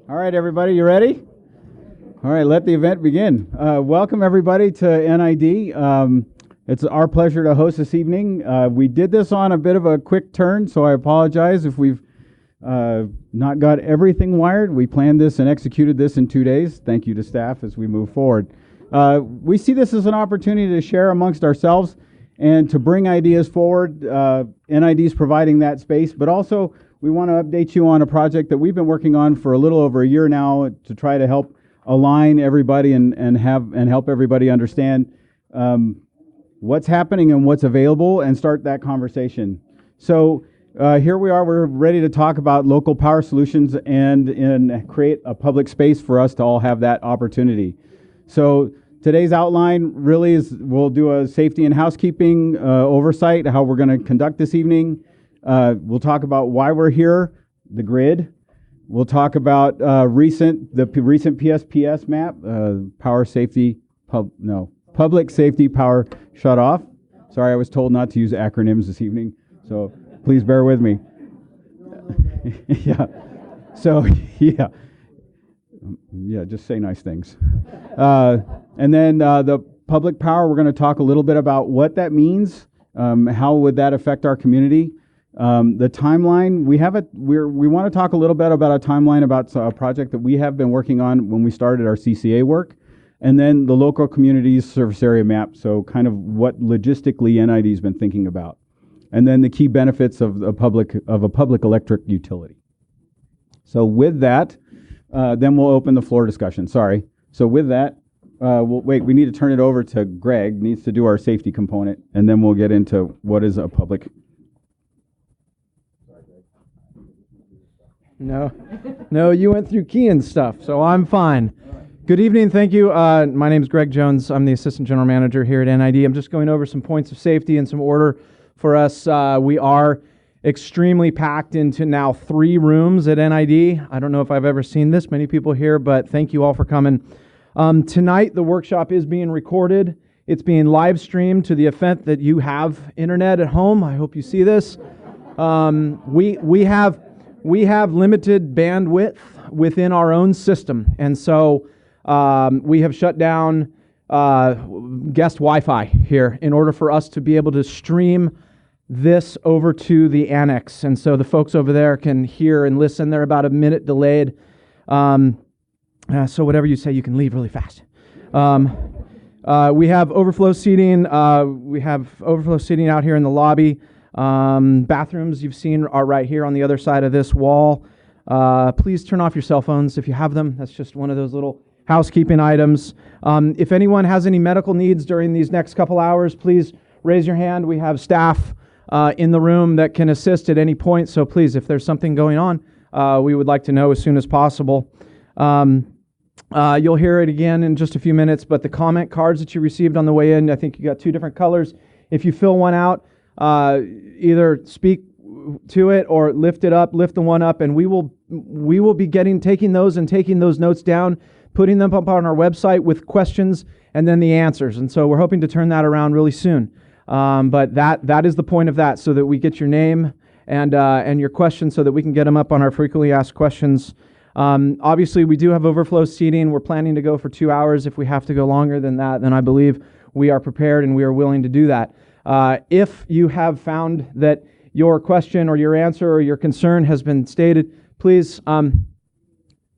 All right, everybody, you ready? All right, let the event begin. Welcome, everybody, to NID. It's our pleasure to host this evening. We did this on a bit of a quick turn, so I apologize if we've not got everything wired. We planned this and executed this in 2 days. Thank you to staff as we move forward. We see this as an opportunity to share amongst ourselves and to bring ideas forward. NID is providing that space, but also we want to update you on a project that we've been working on for a little over a year now to try to help align everybody and help everybody understand what's happening and what's available and start that conversation. So here we are. We're ready to talk about local power solutions and create a public space for us to all have that opportunity. So today's outline really is we'll do a safety and housekeeping oversight, how we're going to conduct this evening. We'll talk about why we're here, the grid. We'll talk about the recent PSPS map, public safety power shutoff. Sorry, I was told not to use acronyms this evening, so please bear with me. Yeah. So yeah, just say nice things. And then the public power, we're going to talk a little bit about what that means. How would that affect our community? The timeline, we want to talk a little bit about a timeline about a project that we have been working on when we started our CCA work, and then the local communities service area map, so kind of what logistically NID's been thinking about, and then the key benefits of a public electric utility. So with that, then we'll open the floor discussion. Sorry. So with that, we need to turn it over to Greg, needs to do our safety component, and then we'll get into what is a public. No, you went through Kean's stuff, so I'm fine. Good evening, thank you. My name is Greg Jones. I'm the Assistant General Manager here at NID. I'm just going over some points of safety and some order for us. We are extremely packed into now 3 rooms at NID. I don't know if I've ever seen this many people here, but thank you all for coming. Tonight, the workshop is being recorded. It's being live streamed to the extent that you have internet at home. I hope you see this. We have limited bandwidth within our own system, and so we have shut down guest Wi-Fi here in order for us to be able to stream this over to the annex, and so the folks over there can hear and listen. They're about a minute delayed, so whatever you say, you can leave really fast. We have overflow seating. We have overflow seating out here in the lobby. Bathrooms you've seen are right here on the other side of this wall. Please turn off your cell phones if you have them. That's just one of those little housekeeping items. If anyone has any medical needs during these next couple hours, please raise your hand. We have staff in the room that can assist at any point. So please, if there's something going on, we would like to know as soon as possible. You'll hear it again in just a few minutes, but the comment cards that you received on the way in, I think you got 2 different colors. If you fill one out, either speak to it or lift the one up, and we will be taking those notes down, putting them up on our website with questions and then the answers. And so we're hoping to turn that around really soon. But that is the point of that, so that we get your name and your questions so that we can get them up on our frequently asked questions. Obviously, we do have overflow seating. We're planning to go for 2 hours. If we have to go longer than that, then I believe we are prepared and we are willing to do that. If you have found that your question or your answer or your concern has been stated, please,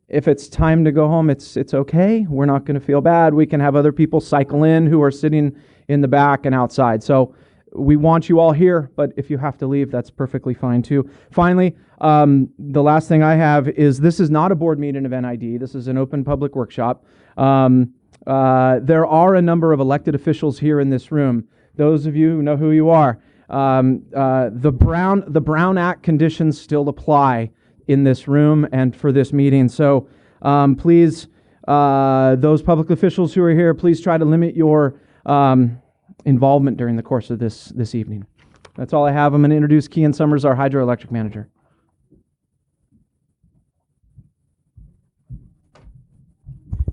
if it's time to go home, it's okay. We're not going to feel bad. We can have other people cycle in who are sitting in the back and outside. So we want you all here, but if you have to leave, that's perfectly fine too. Finally, the last thing I have is this is not a board meeting of NID. This is an open public workshop. There are a number of elected officials here in this room. Those of you who know who you are, the Brown Act conditions still apply in this room and for this meeting. So please, those public officials who are here, please try to limit your involvement during the course of this evening. That's all I have. I'm going to introduce Kean Summers, our hydroelectric manager.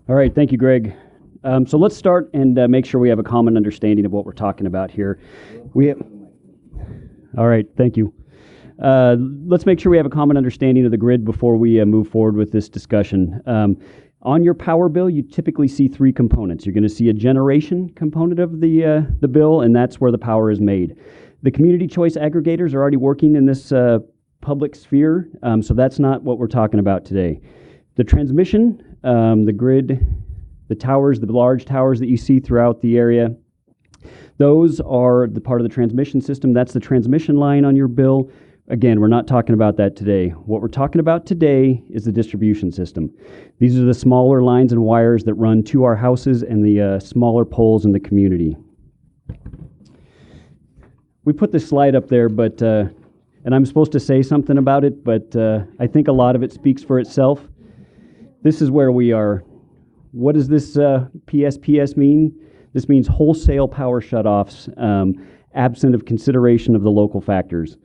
All right, thank you, Greg. So let's start and make sure we have a common understanding of what we're talking about here. All right, thank you. Let's make sure we have a common understanding of the grid before we move forward with this discussion. On your power bill, you typically see three components. You're going to see a generation component of the bill, and that's where the power is made. The community choice aggregators are already working in this public sphere, so that's not what we're talking about today. The transmission, the grid, the towers, the large towers that you see throughout the area, those are the part of the transmission system. That's the transmission line on your bill. Again, we're not talking about that today. What we're talking about today is the distribution system. These are the smaller lines and wires that run to our houses and the smaller poles in the community. We put this slide up there, but and I'm supposed to say something about it, but I think a lot of it speaks for itself. This is where we are. What does this PSPS mean? This means wholesale power shutoffs, absent of consideration of the local factors.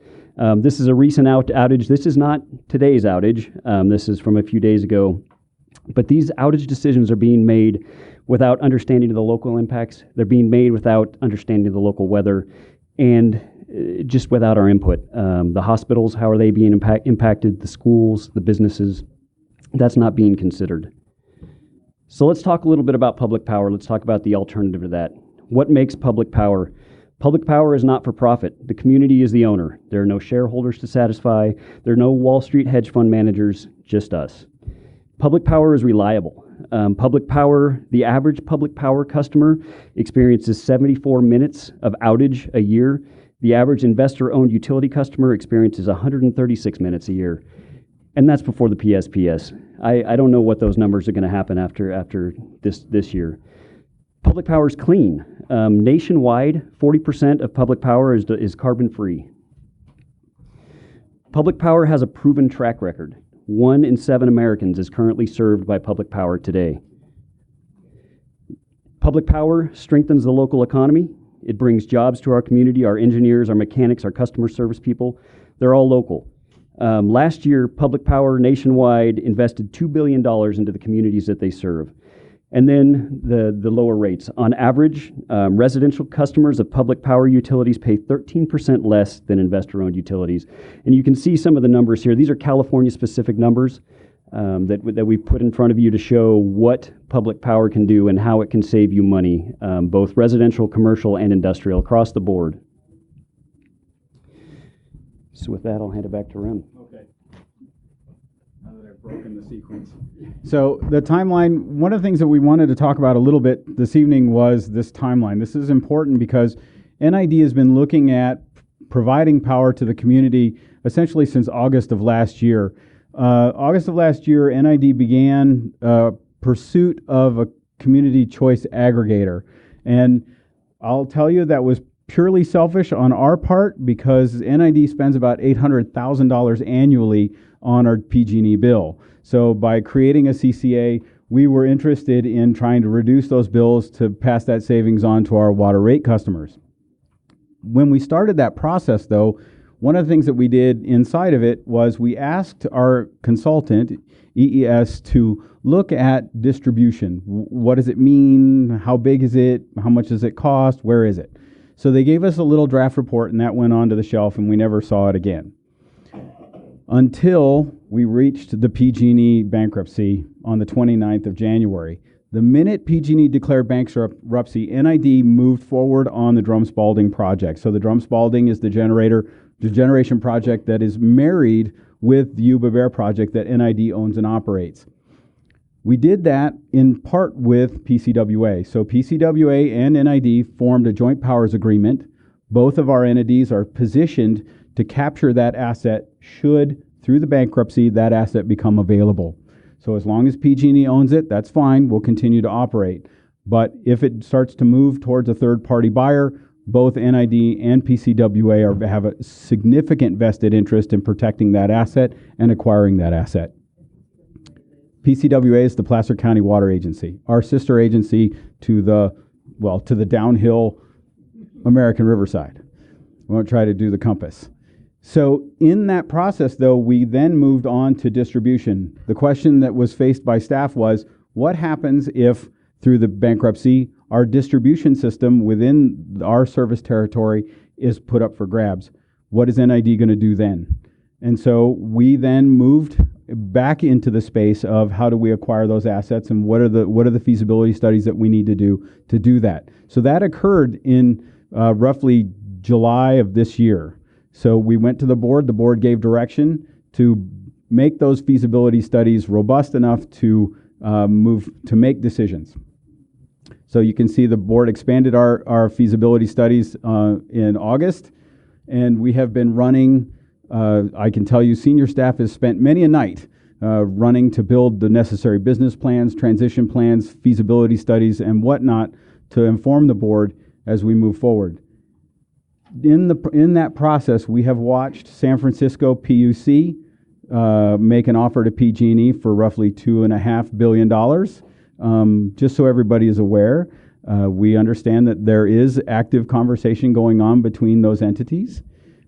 This is a recent outage. This is not today's outage. This is from a few days ago. But these outage decisions are being made without understanding of the local impacts. They're being made without understanding the local weather and just without our input. The hospitals, how are they being impacted? The schools, the businesses, that's not being considered. So let's talk a little bit about public power. Let's talk about the alternative to that. What makes public power? Public power is not for profit. The community is the owner. There are no shareholders to satisfy. There are no Wall Street hedge fund managers, just us. Public power is reliable. Public power, the average public power customer experiences 74 minutes of outage a year. The average investor-owned utility customer experiences 136 minutes a year. And that's before the PSPS. I don't know what those numbers are going to happen after this year. Public power is clean. Nationwide, 40% of public power is carbon-free. Public power has a proven track record. 1 in 7 Americans is currently served by public power today. Public power strengthens the local economy. It brings jobs to our community. Our engineers, our mechanics, our customer service people, they're all local. Last year, public power nationwide invested $2 billion into the communities that they serve. And then the lower rates. On average, residential customers of public power utilities pay 13% less than investor-owned utilities. And you can see some of the numbers here. These are California-specific numbers that we put in front of you to show what public power can do and how it can save you money, both residential, commercial, and industrial across the board. So with that, I'll hand it back to Rem. Okay. Now that I've broken the sequence. So the timeline, one of the things that we wanted to talk about a little bit this evening was this timeline. This is important because NID has been looking at providing power to the community essentially since August of last year. August of last year, NID began pursuit of a community choice aggregator. And I'll tell you that was purely selfish on our part because NID spends about $800,000 annually on our PG&E bill. So by creating a CCA, we were interested in trying to reduce those bills to pass that savings on to our water rate customers. When we started that process, though, one of the things that we did inside of it was we asked our consultant, EES, to look at distribution. What does it mean? How big is it? How much does it cost? Where is it? So they gave us a little draft report, and that went onto the shelf, and we never saw it again. Until we reached the PG&E bankruptcy on the 29th of January. The minute PG&E declared bankruptcy, NID moved forward on the Drum-Spalding project. So the Drum-Spalding is the generation project that is married with the Yuba Bear project that NID owns and operates. We did that in part with PCWA. So PCWA and NID formed a joint powers agreement. Both of our entities are positioned to capture that asset should, through the bankruptcy, that asset become available. So as long as PG&E owns it, that's fine. We'll continue to operate. But if it starts to move towards a third-party buyer, both NID and PCWA have a significant vested interest in protecting that asset and acquiring that asset. PCWA is the Placer County Water Agency, our sister agency to the downhill American Riverside. We won't try to do the compass. So in that process, though, we then moved on to distribution. The question that was faced by staff was, what happens if, through the bankruptcy, our distribution system within our service territory is put up for grabs? What is NID going to do then? And so we then moved back into the space of how do we acquire those assets and what are the feasibility studies that we need to do that. So that occurred in roughly July of this year. So we went to the board gave direction to make those feasibility studies robust enough to make decisions. So you can see the board expanded our feasibility studies in August, and we have been running. I can tell you, senior staff has spent many a night running to build the necessary business plans, transition plans, feasibility studies, and whatnot to inform the board as we move forward. In that process, we have watched San Francisco PUC make an offer to PG&E for roughly $2.5 billion. Just so everybody is aware, we understand that there is active conversation going on between those entities.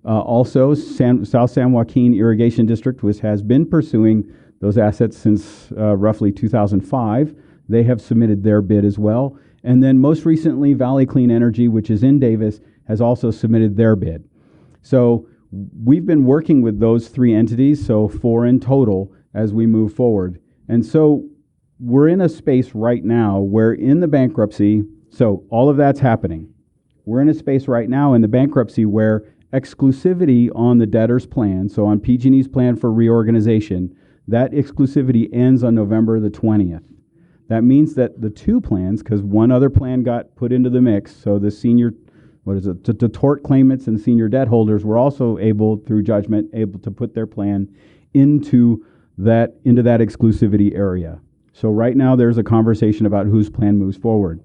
Also, South San Joaquin Irrigation District has been pursuing those assets since roughly 2005. They have submitted their bid as well. And then most recently, Valley Clean Energy, which is in Davis, has also submitted their bid. So we've been working with those three entities, so 4 in total, as we move forward. And so we're in a space right now where in the bankruptcy, so all of that's happening. We're in a space right now in the bankruptcy where exclusivity on the debtor's plan, so on PG&E's plan for reorganization, that exclusivity ends on November the 20th. That means that the two plans, because one other plan got put into the mix, so the senior, the tort claimants and senior debt holders were also able, through judgment, able to put their plan into that exclusivity area. So right now there's a conversation about whose plan moves forward.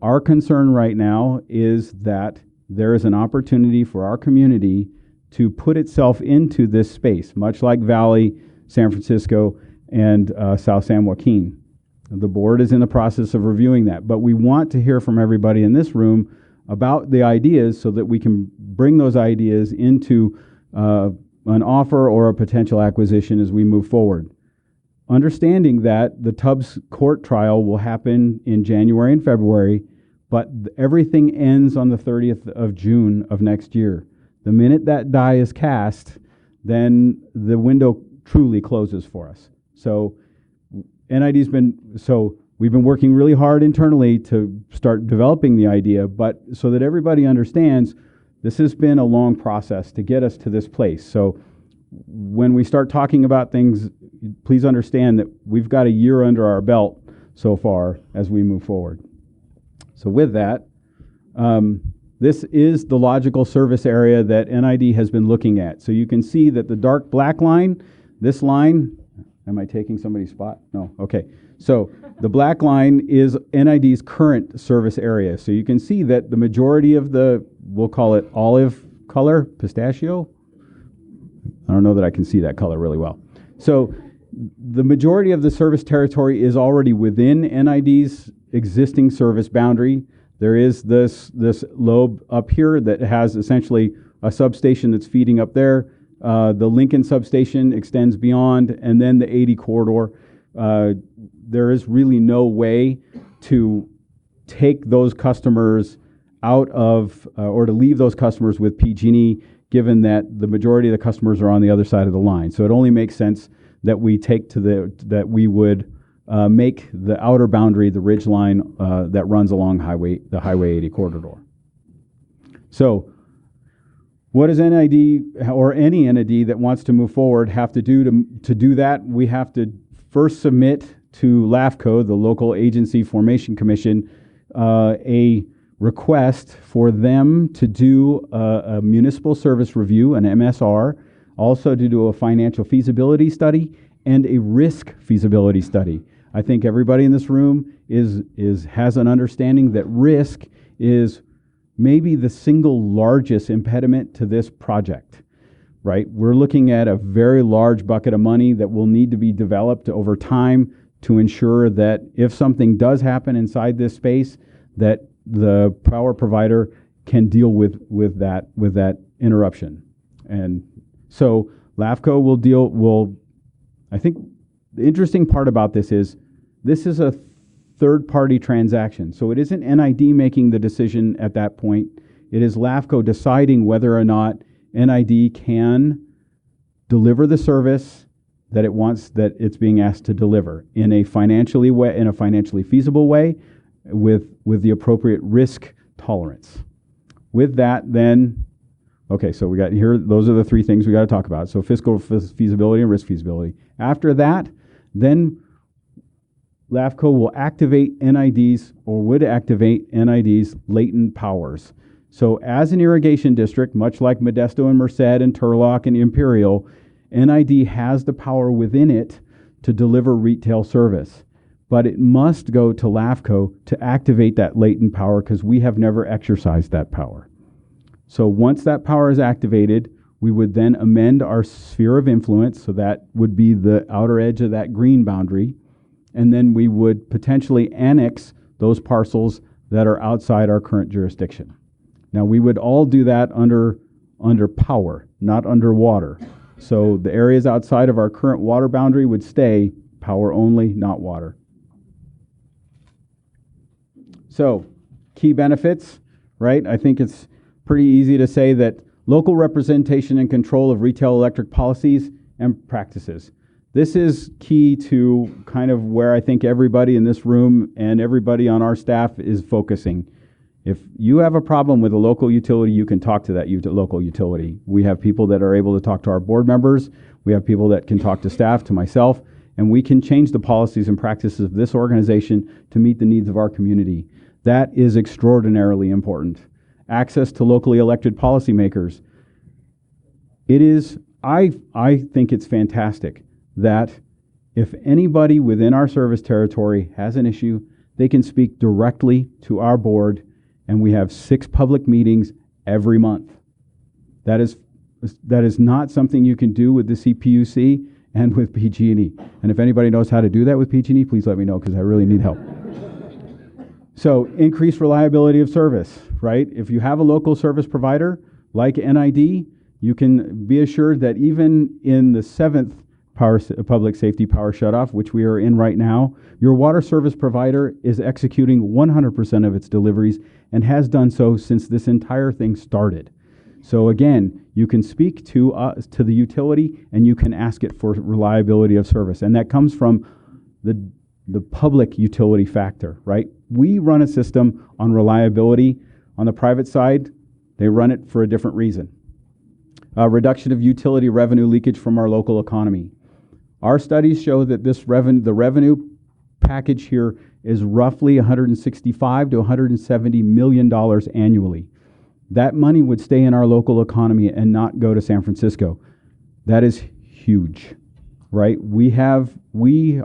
Our concern right now is that there is an opportunity for our community to put itself into this space, much like Valley, San Francisco, and South San Joaquin. The board is in the process of reviewing that, but we want to hear from everybody in this room about the ideas so that we can bring those ideas into an offer or a potential acquisition as we move forward. Understanding that the Tubbs court trial will happen in January and February, but everything ends on the 30th of June of next year. The minute that die is cast, then the window truly closes for us. So we've been working really hard internally to start developing the idea, but so that everybody understands, this has been a long process to get us to this place. So when we start talking about things, please understand that we've got a year under our belt so far as we move forward. So with that, this is the logical service area that NID has been looking at. So you can see that the dark black line, this line, am I taking somebody's spot? No, okay. So the black line is NID's current service area. So you can see that the majority of we'll call it olive color, pistachio. I don't know that I can see that color really well. So the majority of the service territory is already within NID's existing service boundary. There is this lobe up here that has essentially a substation that's feeding up there. The Lincoln substation extends beyond, and then the 80 corridor. There is really no way to take those customers out of, or to leave those customers with PG&E, given that the majority of the customers are on the other side of the line. So it only makes sense that we we would make the outer boundary the ridge line that runs along the Highway 80 corridor. So what does NID or any entity that wants to move forward have to do to do that? We have to first submit to LAFCO, the Local Agency Formation Commission, a request for them to do a municipal service review, an MSR, also to do a financial feasibility study and a risk feasibility study. I think everybody in this room has an understanding that risk is maybe the single largest impediment to this project, right? We're looking at a very large bucket of money that will need to be developed over time to ensure that if something does happen inside this space, that the power provider can deal with that interruption. And so LAFCO I think the interesting part about this is a third-party transaction. So it isn't NID making the decision at that point. It is LAFCO deciding whether or not NID can deliver the service that it wants, that it's being asked to deliver in a financially feasible way with the appropriate risk tolerance. With that, then, okay, so we got here, those are the three things we got to talk about. So fiscal feasibility and risk feasibility. After that, then LAFCO will activate NIDs, or would activate NIDs' latent powers. So as an irrigation district, much like Modesto and Merced and Turlock and Imperial, NID has the power within it to deliver retail service. But it must go to LAFCO to activate that latent power, because we have never exercised that power. So once that power is activated, we would then amend our sphere of influence, so that would be the outer edge of that green boundary, and then we would potentially annex those parcels that are outside our current jurisdiction. Now, we would all do that under power, not under water. So the areas outside of our current water boundary would stay power only, not water. So, key benefits, right? I think it's pretty easy to say that local representation and control of retail electric policies and practices. This is key to kind of where I think everybody in this room and everybody on our staff is focusing. If you have a problem with a local utility, you can talk to that local utility. We have people that are able to talk to our board members. We have people that can talk to staff, to myself, and we can change the policies and practices of this organization to meet the needs of our community. That is extraordinarily important. Access to locally elected policymakers. It is, I think it's fantastic that if anybody within our service territory has an issue, they can speak directly to our board, and we have 6 public meetings every month. That is not something you can do with the CPUC and with PG&E. And if anybody knows how to do that with PG&E, please let me know, because I really need help. So increased reliability of service, right? If you have a local service provider like NID, you can be assured that even in the 7th public safety power shutoff, which we are in right now, your water service provider is executing 100% of its deliveries and has done so since this entire thing started. So again, you can speak to the utility, and you can ask it for reliability of service. And that comes from the public utility factor, right? We run a system on reliability. On the private side, they run it for a different reason. Reduction of utility revenue leakage from our local economy. Our studies show that the revenue package here is roughly $165 to $170 million annually. That money would stay in our local economy and not go to San Francisco. That is huge, right? We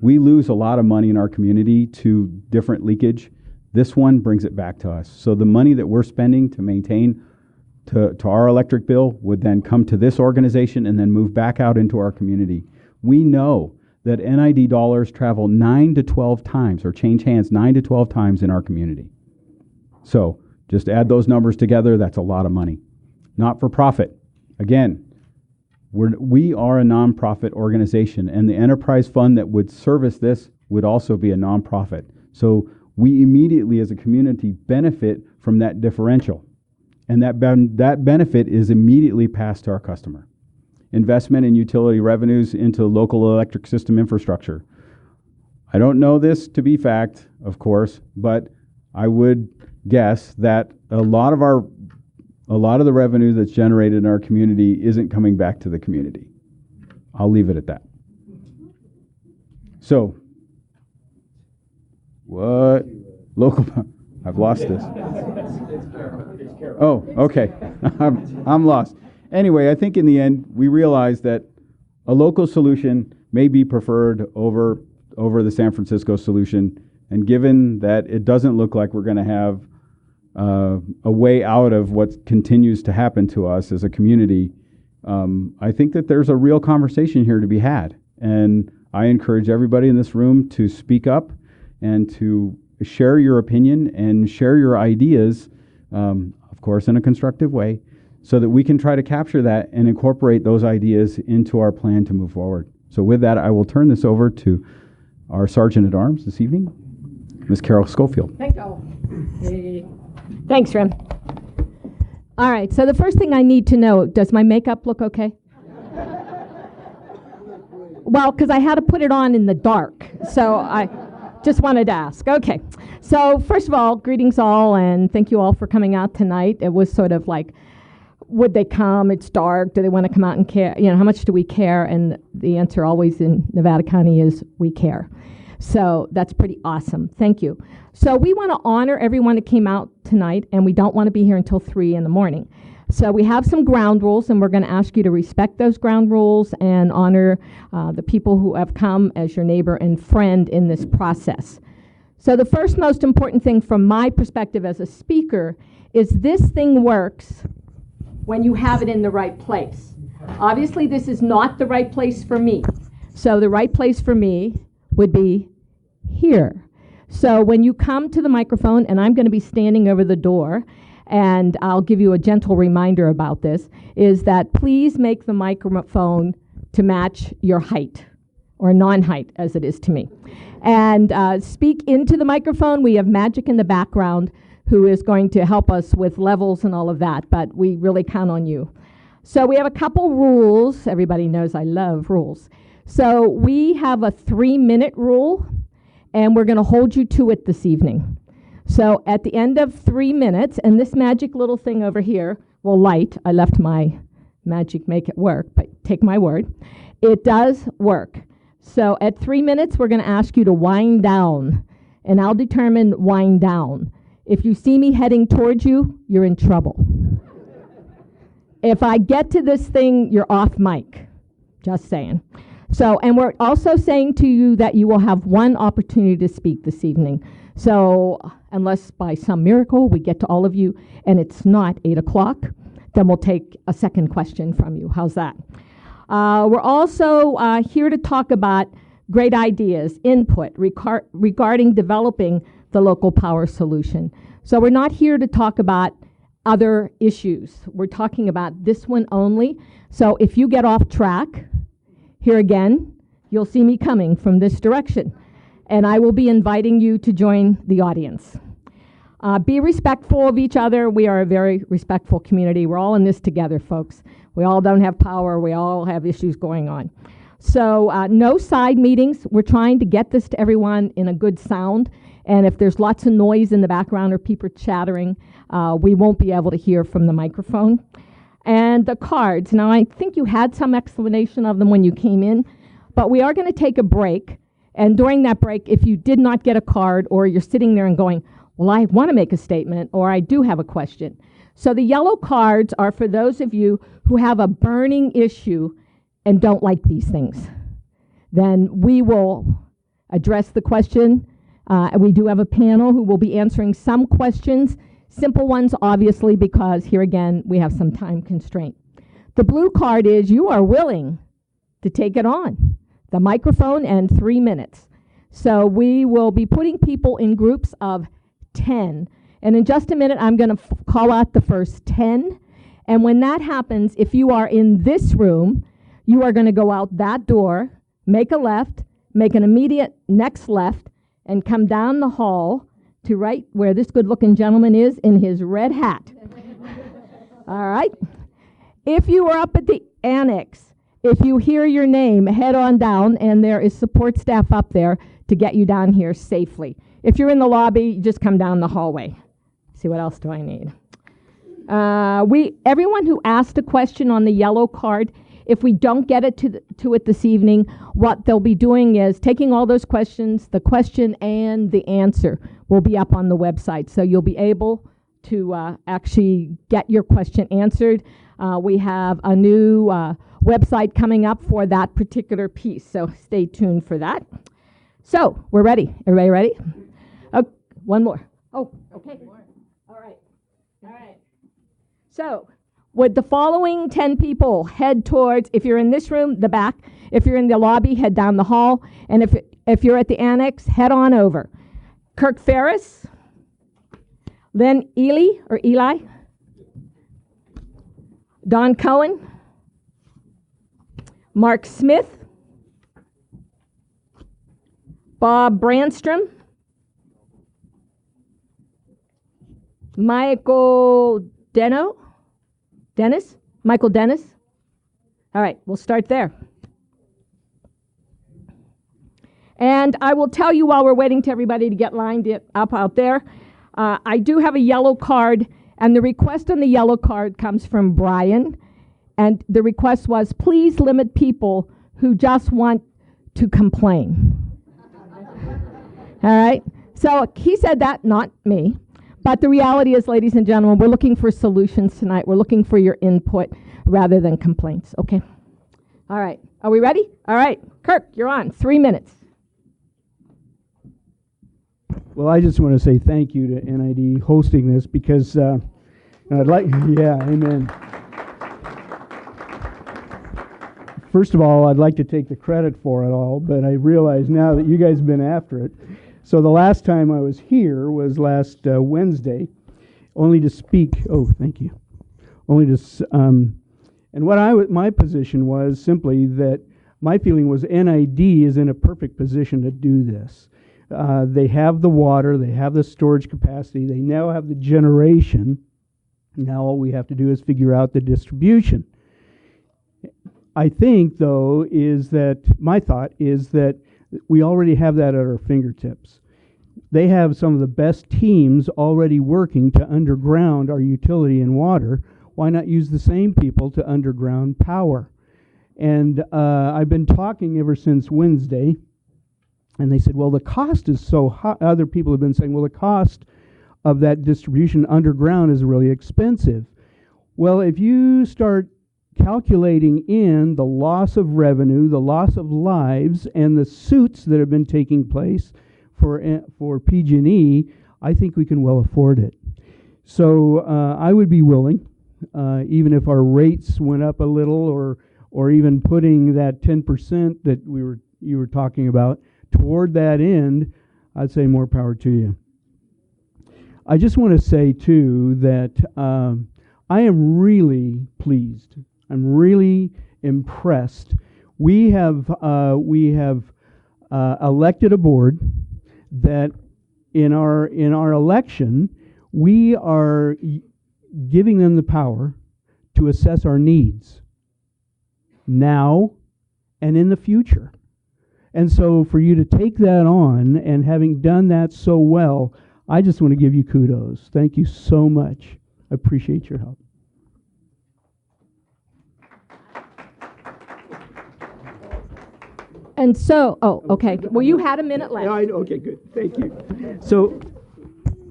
lose a lot of money in our community to different leakage. This one brings it back to us. So the money that we're spending to maintain to our electric bill would then come to this organization and then move back out into our community. We know that NID dollars travel 9 to 12 times, or change hands 9 to 12 times in our community. So just add those numbers together, that's a lot of money. Not for profit. Again, we are a nonprofit organization, and the enterprise fund that would service this would also be a nonprofit. So we immediately as a community benefit from that differential. And that benefit is immediately passed to our customer. Investment in utility revenues into local electric system infrastructure. I don't know this to be fact, of course, but I would guess that a lot of the revenue that's generated in our community isn't coming back to the community. I'll leave it at that. So, what? Local, I've lost this. Oh, okay. I'm lost. Anyway, I think in the end, we realize that a local solution may be preferred over the San Francisco solution. And given that it doesn't look like we're going to have a way out of what continues to happen to us as a community, I think that there's a real conversation here to be had. And I encourage everybody in this room to speak up and to share your opinion and share your ideas, of course, in a constructive way, so that we can try to capture that and incorporate those ideas into our plan to move forward. So with that, I will turn this over to our Sergeant at Arms this evening, Ms. Carol Schofield. Thanks, Rim. All right, so the first thing I need to know, does my makeup look okay? Well, because I had to put it on in the dark, so I just wanted to ask. Okay, so first of all, greetings all, and thank you all for coming out tonight. It was sort of like, would they come? It's dark. Do they want to come out and care? You know, how much do we care? And the answer always in Nevada County is we care. So that's pretty awesome. Thank you. So we want to honor everyone that came out tonight, and we don't want to be here until 3 in the morning. So we have some ground rules, and we're going to ask you to respect those ground rules and honor the people who have come as your neighbor and friend in this process. So the first most important thing from my perspective as a speaker is this thing works when you have it in the right place. Obviously, this is not the right place for me. So the right place for me would be here. So when you come to the microphone, and I'm going to be standing over the door, and I'll give you a gentle reminder about this, is that please make the microphone to match your height, or non-height as it is to me. And speak into the microphone. We have Magic in the background who is going to help us with levels and all of that, but we really count on you. So we have a couple rules. Everybody knows I love rules. So we have a 3-minute rule, and we're going to hold you to it this evening. So at the end of 3 minutes, and this magic little thing over here will light. I left my magic make it work, but take my word. It does work. So at 3 minutes, we're going to ask you to wind down, and I'll determine wind down. If you see me heading towards you, you're in trouble. If I get to this thing, you're off mic. Just saying. So, and we're also saying to you that you will have one opportunity to speak this evening. So, unless by some miracle we get to all of you and it's not 8 o'clock, then we'll take a second question from you. How's that? We're also here to talk about great ideas, input regarding developing the local power solution. So we're not here to talk about other issues. We're talking about this one only. So if you get off track, here again, you'll see me coming from this direction. And I will be inviting you to join the audience. Be respectful of each other. We are a very respectful community. We're all in this together, folks. We all don't have power. We all have issues going on. So no side meetings. We're trying to get this to everyone in a good sound. And if there's lots of noise in the background or people chattering, we won't be able to hear from the microphone. And the cards. Now, I think you had some explanation of them when you came in, but we are going to take a break. And during that break, if you did not get a card or you're sitting there and going, well, I want to make a statement or I do have a question. So the yellow cards are for those of you who have a burning issue and don't like these things. Then we will address the question. We do have a panel who will be answering some questions, simple ones, obviously, because here again, we have some time constraint. The blue card is you are willing to take it on. The microphone and 3 minutes. So we will be putting people in groups of 10. And in just a minute, I'm going to call out the first 10. And when that happens, if you are in this room, you are going to go out that door, make a left, make an immediate next left, and come down the hall to right where this good-looking gentleman is in his red hat. All right? If you are up at the annex, if you hear your name, head on down, and there is support staff up there to get you down here safely. If you're in the lobby, you just come down the hallway. See, what else do I need? Everyone who asked a question on the yellow card, if we don't get it to it this evening, what they'll be doing is taking all those questions, the question and the answer will be up on the website. So you'll be able to actually get your question answered. We have a new website coming up for that particular piece, so stay tuned for that. So we're ready. Everybody ready? Oh, one more. Oh, okay. All right. All right. So would the following 10 people head towards, if you're in this room, the back. If you're in the lobby, head down the hall. And if you're at the annex, head on over. Kirk Ferris, Lynn Eli, Don Cohen, Mark Smith, Bob Brandstrom, Michael Deno, Dennis? Michael Dennis? All right, we'll start there. And I will tell you while we're waiting to everybody to get lined up out there, I do have a yellow card, and the request on the yellow card comes from Brian. And the request was, please limit people who just want to complain. All right? So he said that, not me. But the reality is, ladies and gentlemen, we're looking for solutions tonight. We're looking for your input rather than complaints, okay? All right. Are we ready? All right. Kirk, you're on. 3 minutes. Well, I just want to say thank you to NID hosting this because I'd like, yeah, amen. First of all, I'd like to take the credit for it all, but I realize now that you guys have been after it. So the last time I was here was last Wednesday, only to speak. Oh, thank you. Only to, and what my position was simply that my feeling was NID is in a perfect position to do this. They have the water, they have the storage capacity, they now have the generation. Now all we have to do is figure out the distribution. I think, though, is that my thought is that we already have that at our fingertips. They have some of the best teams already working to underground our utility and water. Why not use the same people to underground power? And I've been talking ever since Wednesday, and they said, well, the cost is so high. Other people have been saying, well, the cost of that distribution underground is really expensive. Well, if you start calculating in the loss of revenue, the loss of lives, and the suits that have been taking place for PG&E, I think we can well afford it. So I would be willing, even if our rates went up a little, or even putting that 10% that you were talking about toward that end, I'd say more power to you. I just want to say too that I am really pleased. I'm really impressed. We have elected a board that in our election we are giving them the power to assess our needs now and in the future. And so for you to take that on and having done that so well, I just want to give you kudos. Thank you so much. I appreciate your help. And so, okay. Well, you had a minute left. Okay, good. Thank you.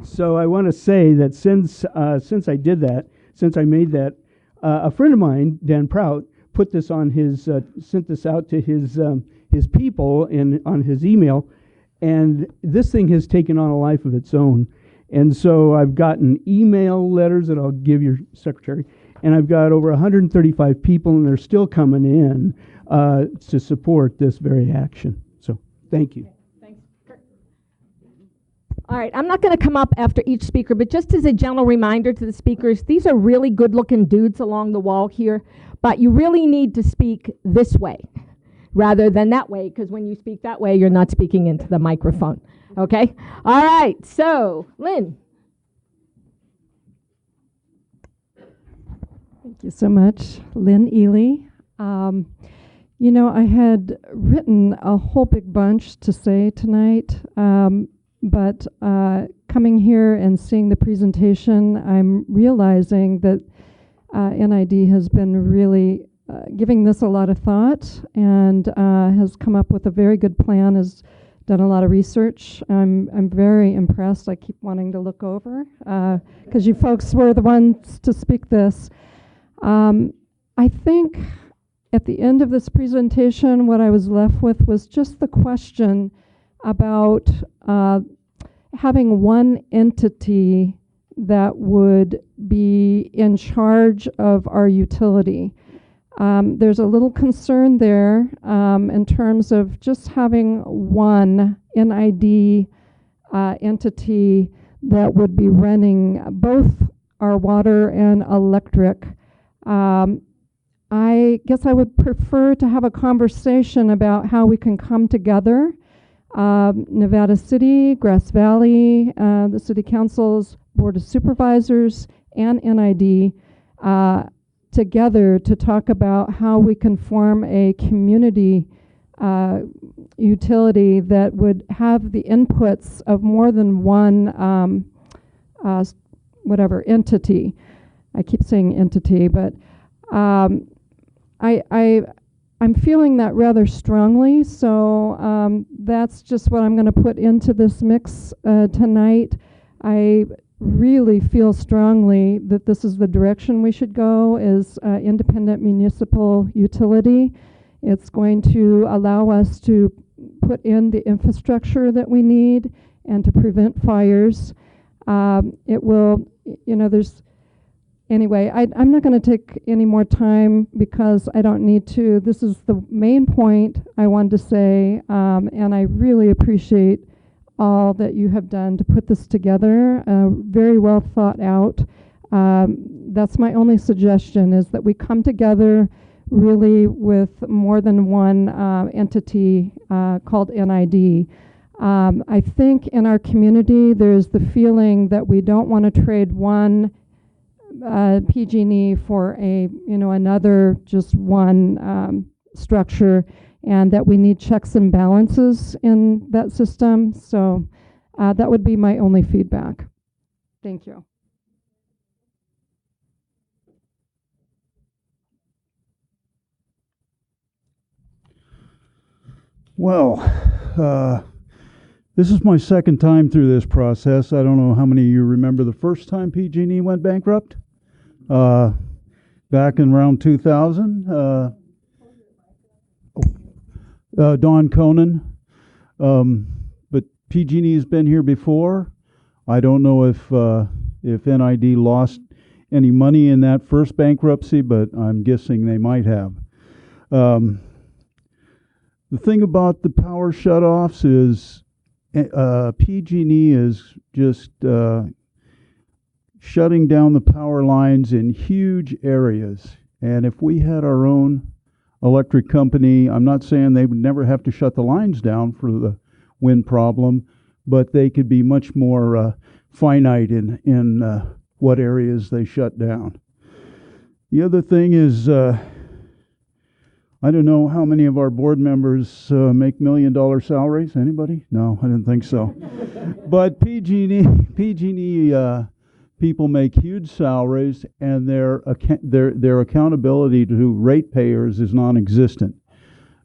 So I want to say that since I did that, since I made that, a friend of mine, Dan Prout, put this on his, sent this out to his people on his email, and this thing has taken on a life of its own. And so I've gotten email letters that I'll give your secretary, and I've got over 135 people, and they're still coming in to support this very action. So thank you. Thanks. All right, I'm not going to come up after each speaker, but just as a general reminder to the speakers, these are really good-looking dudes along the wall here, but you really need to speak this way rather than that way, because when you speak that way, you're not speaking into the microphone. Okay? All right, so, Lynn. Thank you so much. Lynn Ely. You know, I had written a whole big bunch to say tonight, but coming here and seeing the presentation, I'm realizing that NID has been really giving this a lot of thought and has come up with a very good plan, has done a lot of research. I'm very impressed. I keep wanting to look over because you folks were the ones to speak this. I think at the end of this presentation, what I was left with was just the question about having one entity that would be in charge of our utility. There's a little concern there in terms of just having one NID entity that would be running both our water and electric. I guess I would prefer to have a conversation about how we can come together. Nevada City, Grass Valley, the City Council's Board of Supervisors, and NID together to talk about how we can form a community utility that would have the inputs of more than one entity. I keep saying entity, but I'm feeling that rather strongly, so that's just what I'm going to put into this mix tonight. I really feel strongly that this is the direction we should go, is independent municipal utility. It's going to allow us to put in the infrastructure that we need and to prevent fires. It will, anyway, I'm not going to take any more time because I don't need to. This is the main point I wanted to say, and I really appreciate all that you have done to put this together. Very well thought out. That's my only suggestion, is that we come together really with more than one entity called NID. I think in our community there's the feeling that we don't want to trade one PG&E for another just one structure, and that we need checks and balances in that system. So that would be my only feedback. Thank you. Well, this is my second time through this process. I don't know how many of you remember the first time PG&E went bankrupt. Back in around 2000. Don Conan. But PG&E has been here before. I don't know if NID lost any money in that first bankruptcy, but I'm guessing they might have. The thing about the power shutoffs is PG&E is just shutting down the power lines in huge areas. And if we had our own electric company, I'm not saying they would never have to shut the lines down for the wind problem, but they could be much more finite in what areas they shut down. The other thing is, I don't know how many of our board members make $1 million salaries. Anybody? No, I didn't think so. But PG&E people make huge salaries, and their accountability to ratepayers is non-existent.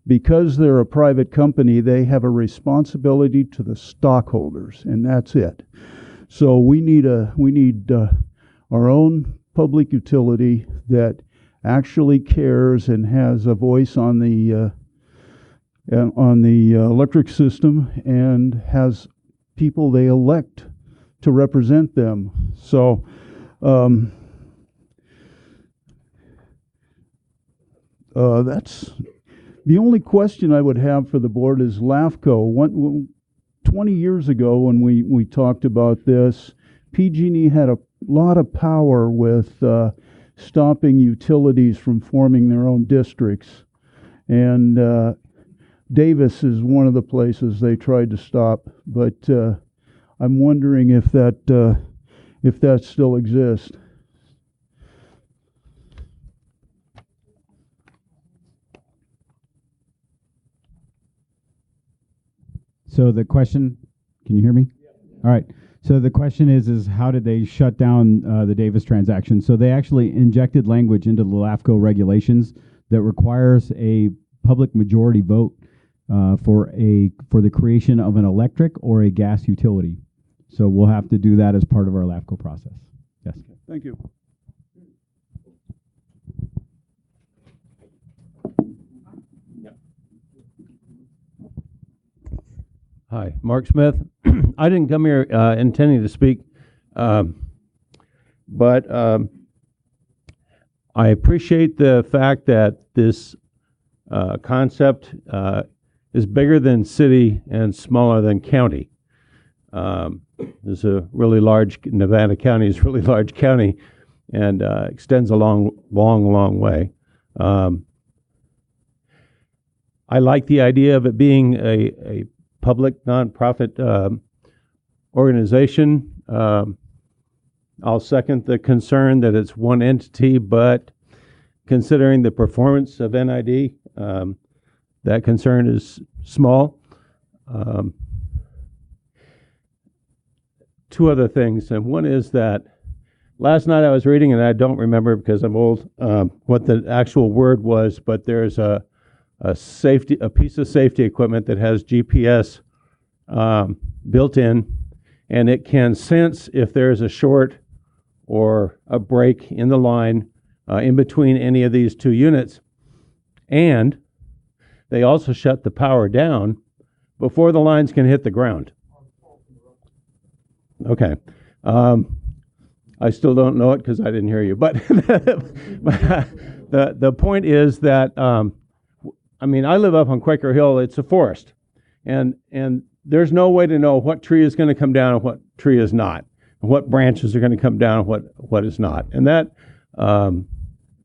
Because they're a private company, they have a responsibility to the stockholders, and that's it. So we need our own public utility that actually cares and has a voice on the electric system, and has people they elect to represent them. So that's the only question I would have for the board. Is LAFCO. 20 years ago when we talked about this, PG&E had a lot of power with stopping utilities from forming their own districts, and Davis is one of the places they tried to stop, but I'm wondering if that still exists. So the question, can you hear me? Yeah. All right. So the question is how did they shut down the Davis transaction? So they actually injected language into the LAFCO regulations that requires a public majority vote for the creation of an electric or a gas utility. So we'll have to do that as part of our LAFCO process. Yes. Thank you. Hi, Mark Smith. I didn't come here intending to speak, but I appreciate the fact that this concept is bigger than city and smaller than county. There's a really large, Nevada County is a really large county, and extends a long way. I like the idea of it being a public nonprofit organization. I'll second the concern that it's one entity, but considering the performance of NID, that concern is small. Two other things, and one is that last night I was reading, and I don't remember because I'm old, what the actual word was, but there's a piece of safety equipment that has GPS built in, and it can sense if there's a short or a break in the line in between any of these two units. And they also shut the power down before the lines can hit the ground. Okay. I still don't know it because I didn't hear you. But the point is that, I mean, I live up on Quaker Hill. It's a forest. And there's no way to know what tree is going to come down and what tree is not, and what branches are going to come down and what is not. And that,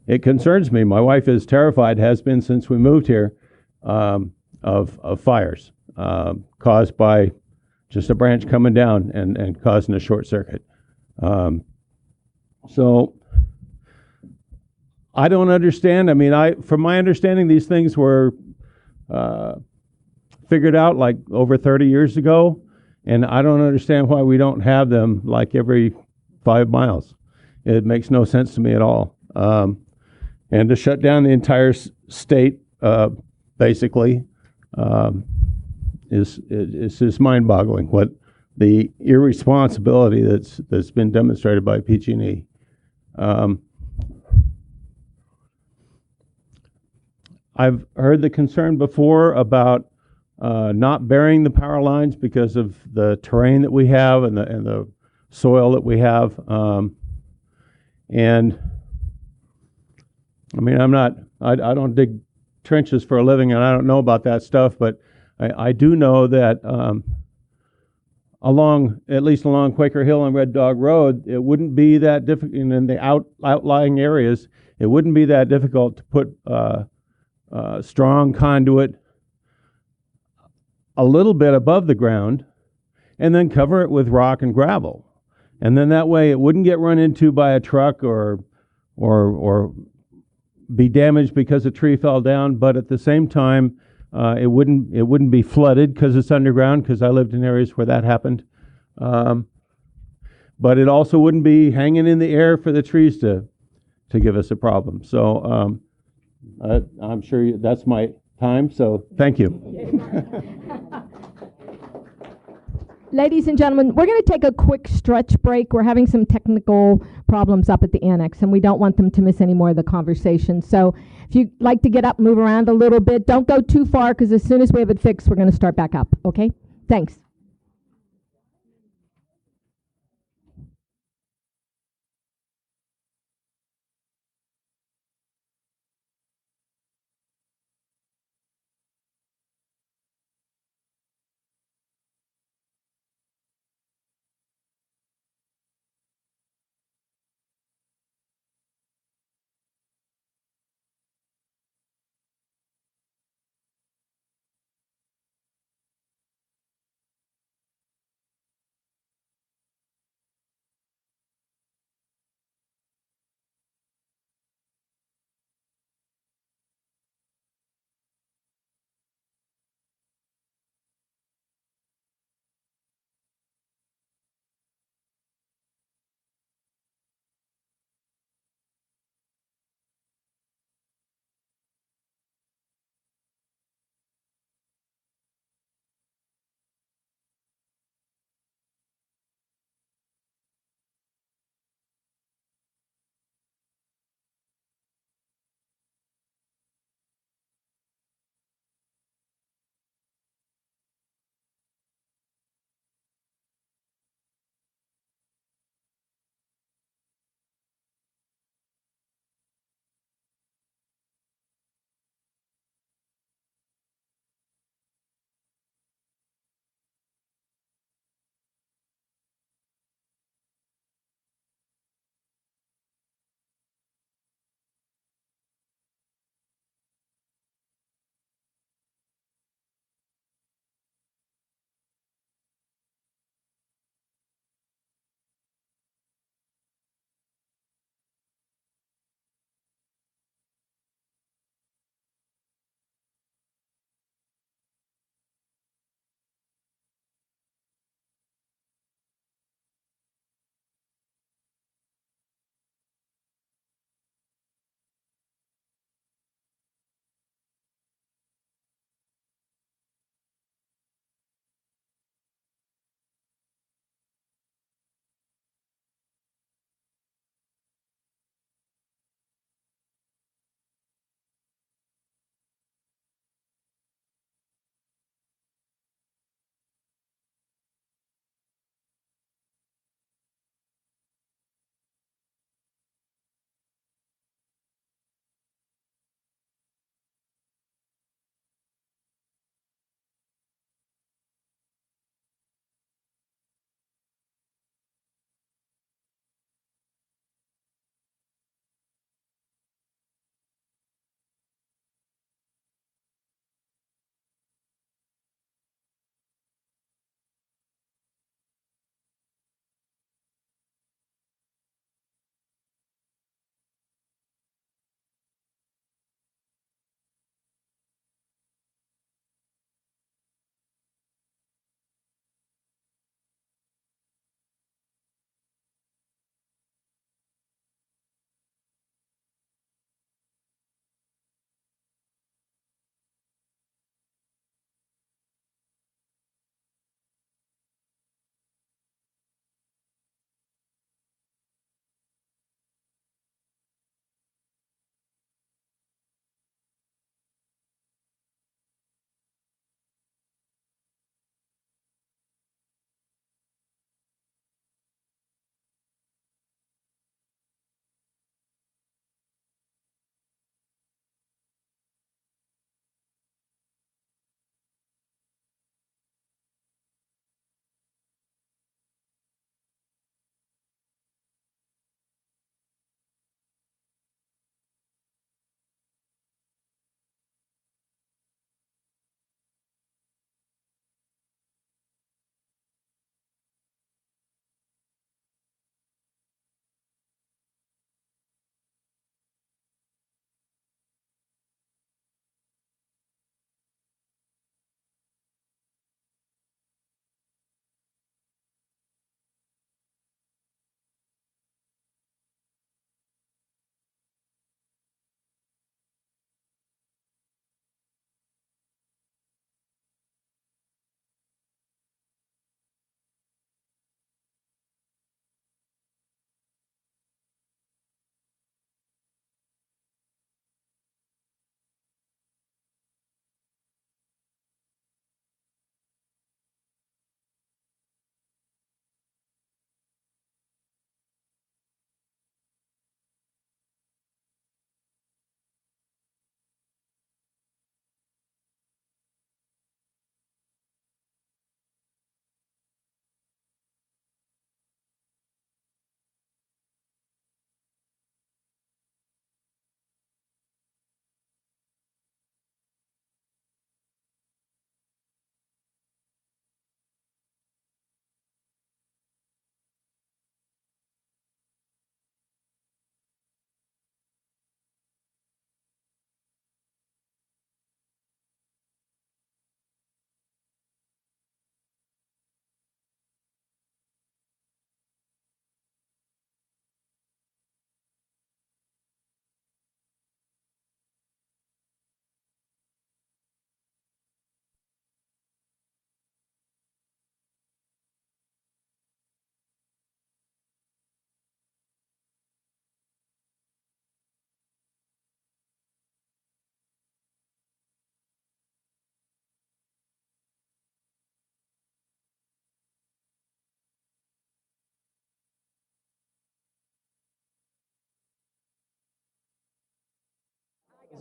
it concerns me. My wife is terrified, has been since we moved here, of fires caused by just a branch coming down and causing a short circuit. So I don't understand. I mean, from my understanding, these things were figured out like over 30 years ago, and I don't understand why we don't have them like every 5 miles. It makes no sense to me at all. And to shut down the entire state, basically, is just mind-boggling. What the irresponsibility that's been demonstrated by PG&E. I've heard the concern before about not burying the power lines because of the terrain that we have and the soil that we have. And I mean, I don't dig trenches for a living, and I don't know about that stuff, but I do know that at least along Quaker Hill and Red Dog Road, it wouldn't be that difficult, in the outlying areas, it wouldn't be that difficult to put strong conduit a little bit above the ground and then cover it with rock and gravel. And then that way it wouldn't get run into by a truck or be damaged because a tree fell down, but at the same time, it wouldn't be flooded because it's underground, because I lived in areas where that happened. But it also wouldn't be hanging in the air for the trees to give us a problem. So I'm sure that's my time, so thank you. Ladies and gentlemen, we're going to take a quick stretch break. We're having some technical problems up at the annex, and we don't want them to miss any more of the conversation. So if you'd like to get up, move around a little bit, don't go too far, because as soon as we have it fixed, we're going to start back up, okay? Thanks.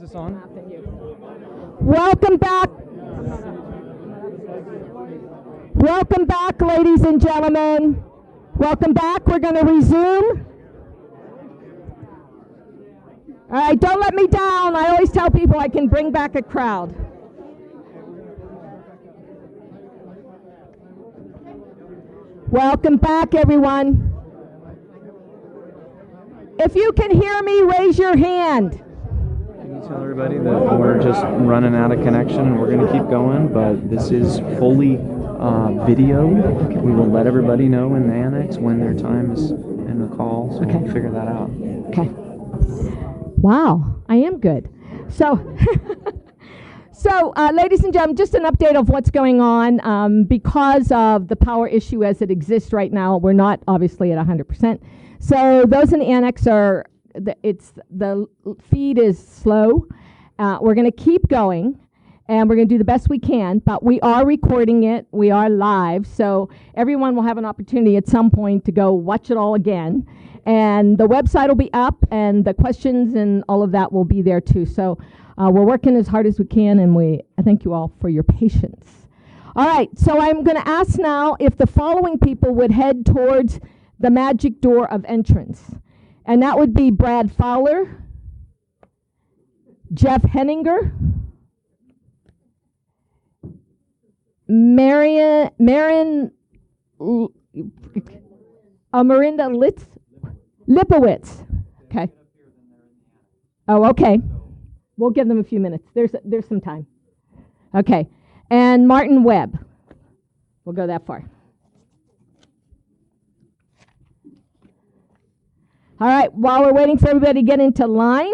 this on? Welcome back. Welcome back, ladies and gentlemen. Welcome back. We're going to resume. All right, don't let me down. I always tell people I can bring back a crowd. Welcome back, everyone. If you can hear me, raise your hand. Can you tell everybody that we're just running out of connection and we're going to keep going, but this is fully video. We will let everybody know in the annex when their time is in the call, so we'll figure that out. Okay. Wow, I am good. So, ladies and gentlemen, just an update of what's going on. Because of the power issue as it exists right now, we're not obviously at 100%. So those in the annex are, the feed is slow. We're going to keep going, and we're going to do the best we can, but we are recording it. We are live, so everyone will have an opportunity at some point to go watch it all again. And the website will be up, and the questions and all of that will be there too. So we're working as hard as we can, and I thank you all for your patience. All right, so I'm going to ask now if the following people would head towards the magic door of entrance. And that would be Brad Fowler, Jeff Henninger, Marinda Lipowitz. Okay. Oh, okay. We'll give them a few minutes. There's some time. Okay. And Martin Webb. We'll go that far. All right. While we're waiting for everybody to get into line,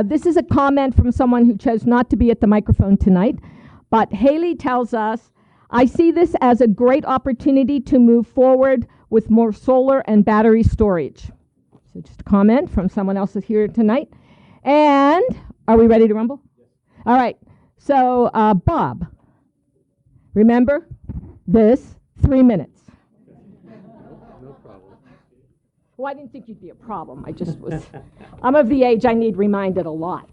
this is a comment from someone who chose not to be at the microphone tonight. But Haley tells us, I see this as a great opportunity to move forward with more solar and battery storage. So just a comment from someone else is here tonight. And are we ready to rumble? Yes. All right. So Bob, remember this, 3 minutes. No problem. Well, I didn't think you'd be a problem. I just was, I'm of the age I need reminded a lot.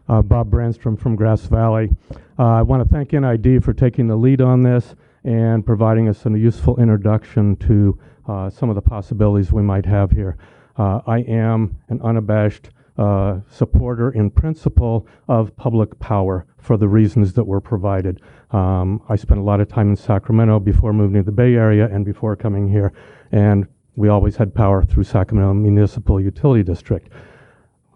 Bob Brandstrom from Grass Valley. I want to thank NID for taking the lead on this and providing us a useful introduction to some of the possibilities we might have here. I am an unabashed supporter in principle of public power for the reasons that were provided. I spent a lot of time in Sacramento before moving to the Bay Area and before coming here, and we always had power through Sacramento Municipal Utility District.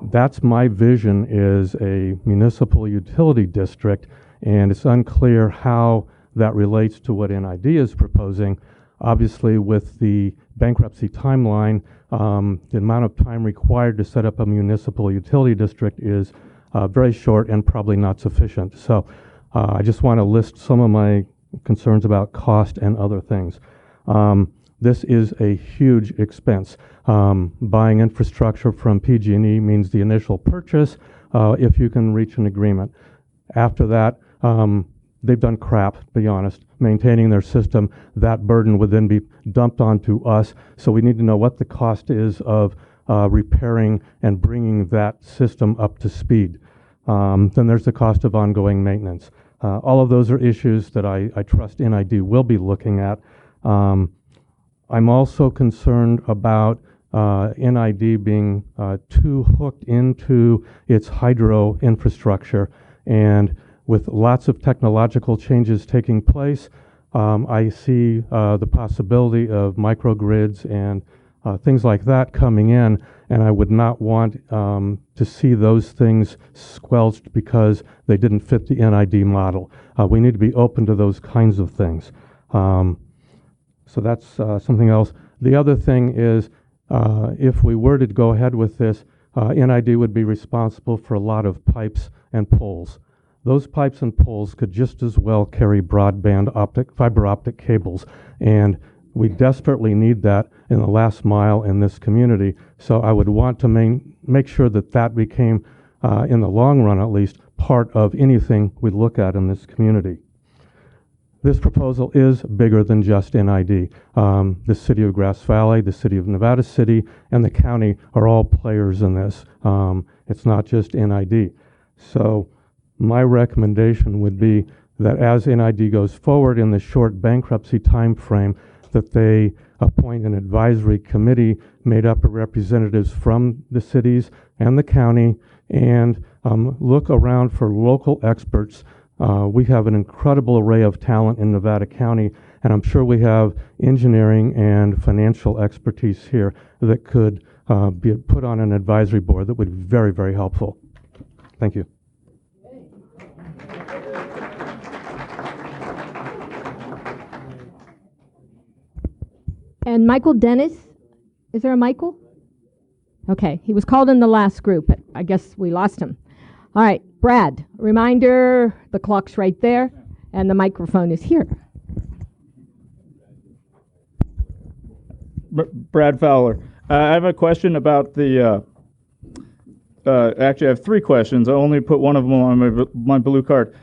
That's my vision, is a municipal utility district, and it's unclear how that relates to what NID is proposing. Obviously, with the bankruptcy timeline, the amount of time required to set up a municipal utility district is very short and probably not sufficient. So I just want to list some of my concerns about cost and other things. This is a huge expense. Buying infrastructure from PG&E means the initial purchase if you can reach an agreement. After that, they've done crap, to be honest, maintaining their system. That burden would then be dumped onto us. So we need to know what the cost is of repairing and bringing that system up to speed. Then there's the cost of ongoing maintenance. All of those are issues that I trust NID will be looking at. I'm also concerned about NID being too hooked into its hydro infrastructure, and with lots of technological changes taking place, I see the possibility of microgrids and things like that coming in, and I would not want to see those things squelched because they didn't fit the NID model. We need to be open to those kinds of things. So that's something else. The other thing is, if we were to go ahead with this, NID would be responsible for a lot of pipes and poles. Those pipes and poles could just as well carry broadband fiber optic cables, and we desperately need that in the last mile in this community. So I would want to make sure that that became, in the long run at least, part of anything we look at in this community. this proposal is bigger than just NID. The city of Grass Valley, the city of Nevada City, and the county are all players in this. It's not just NID. So my recommendation would be that as NID goes forward in the short bankruptcy time frame, that they appoint an advisory committee made up of representatives from the cities and the county, and look around for local experts. We have an incredible array of talent in Nevada County, and I'm sure we have engineering and financial expertise here that could be put on an advisory board that would be very, very helpful. Thank you. And Michael Dennis, is there a Michael? Okay, he was called in the last group, but I guess we lost him. All right, Brad, reminder, the clock's right there, and the microphone is here. Brad Fowler. I have a question about the, actually I have three questions. I only put one of them on my blue card.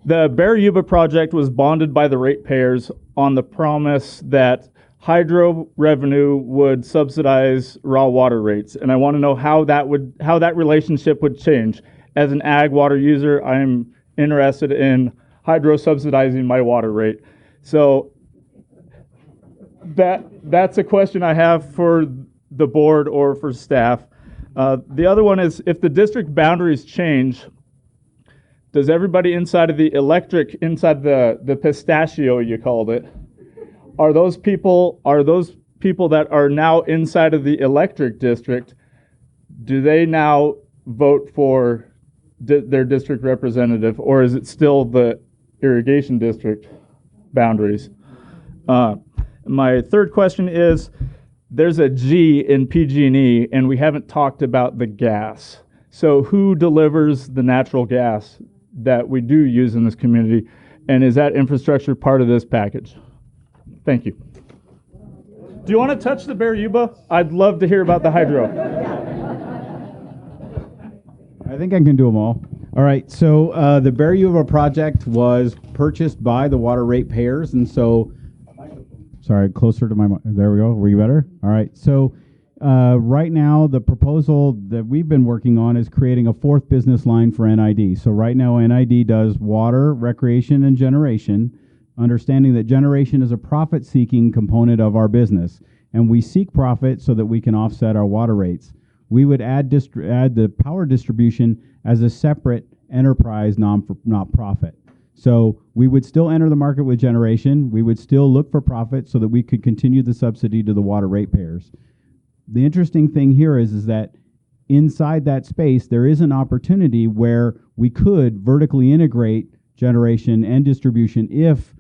The Bear Yuba project was bonded by the ratepayers on the promise that hydro revenue would subsidize raw water rates, and I want to know how that relationship would change. As an ag water user, I'm interested in hydro subsidizing my water rate. So that's a question I have for the board or for staff. The other one is, if the district boundaries change, does everybody inside of the the pistachio, you called it, are those people that are now inside of the electric district, do they now vote for their district representative, or is it still the irrigation district boundaries? My third question is, there's a G in PG&E, and we haven't talked about the gas. So who delivers the natural gas that we do use in this community, and is that infrastructure part of this package? Thank you. Do you want to touch the Bear Yuba? I'd love to hear about the hydro. I think I can do them all. All right, so the Bear Yuba project was purchased by the water ratepayers, and so, sorry, closer to my, there we go, were you better? All right, so right now the proposal that we've been working on is creating a fourth business line for NID. So right now NID does water, recreation, and generation, understanding that generation is a profit-seeking component of our business, and we seek profit so that we can offset our water rates. We would add the power distribution as a separate enterprise, not profit. So we would still enter the market with generation. We would still look for profit so that we could continue the subsidy to the water ratepayers. The interesting thing here is that inside that space, there is an opportunity where we could vertically integrate generation and distribution if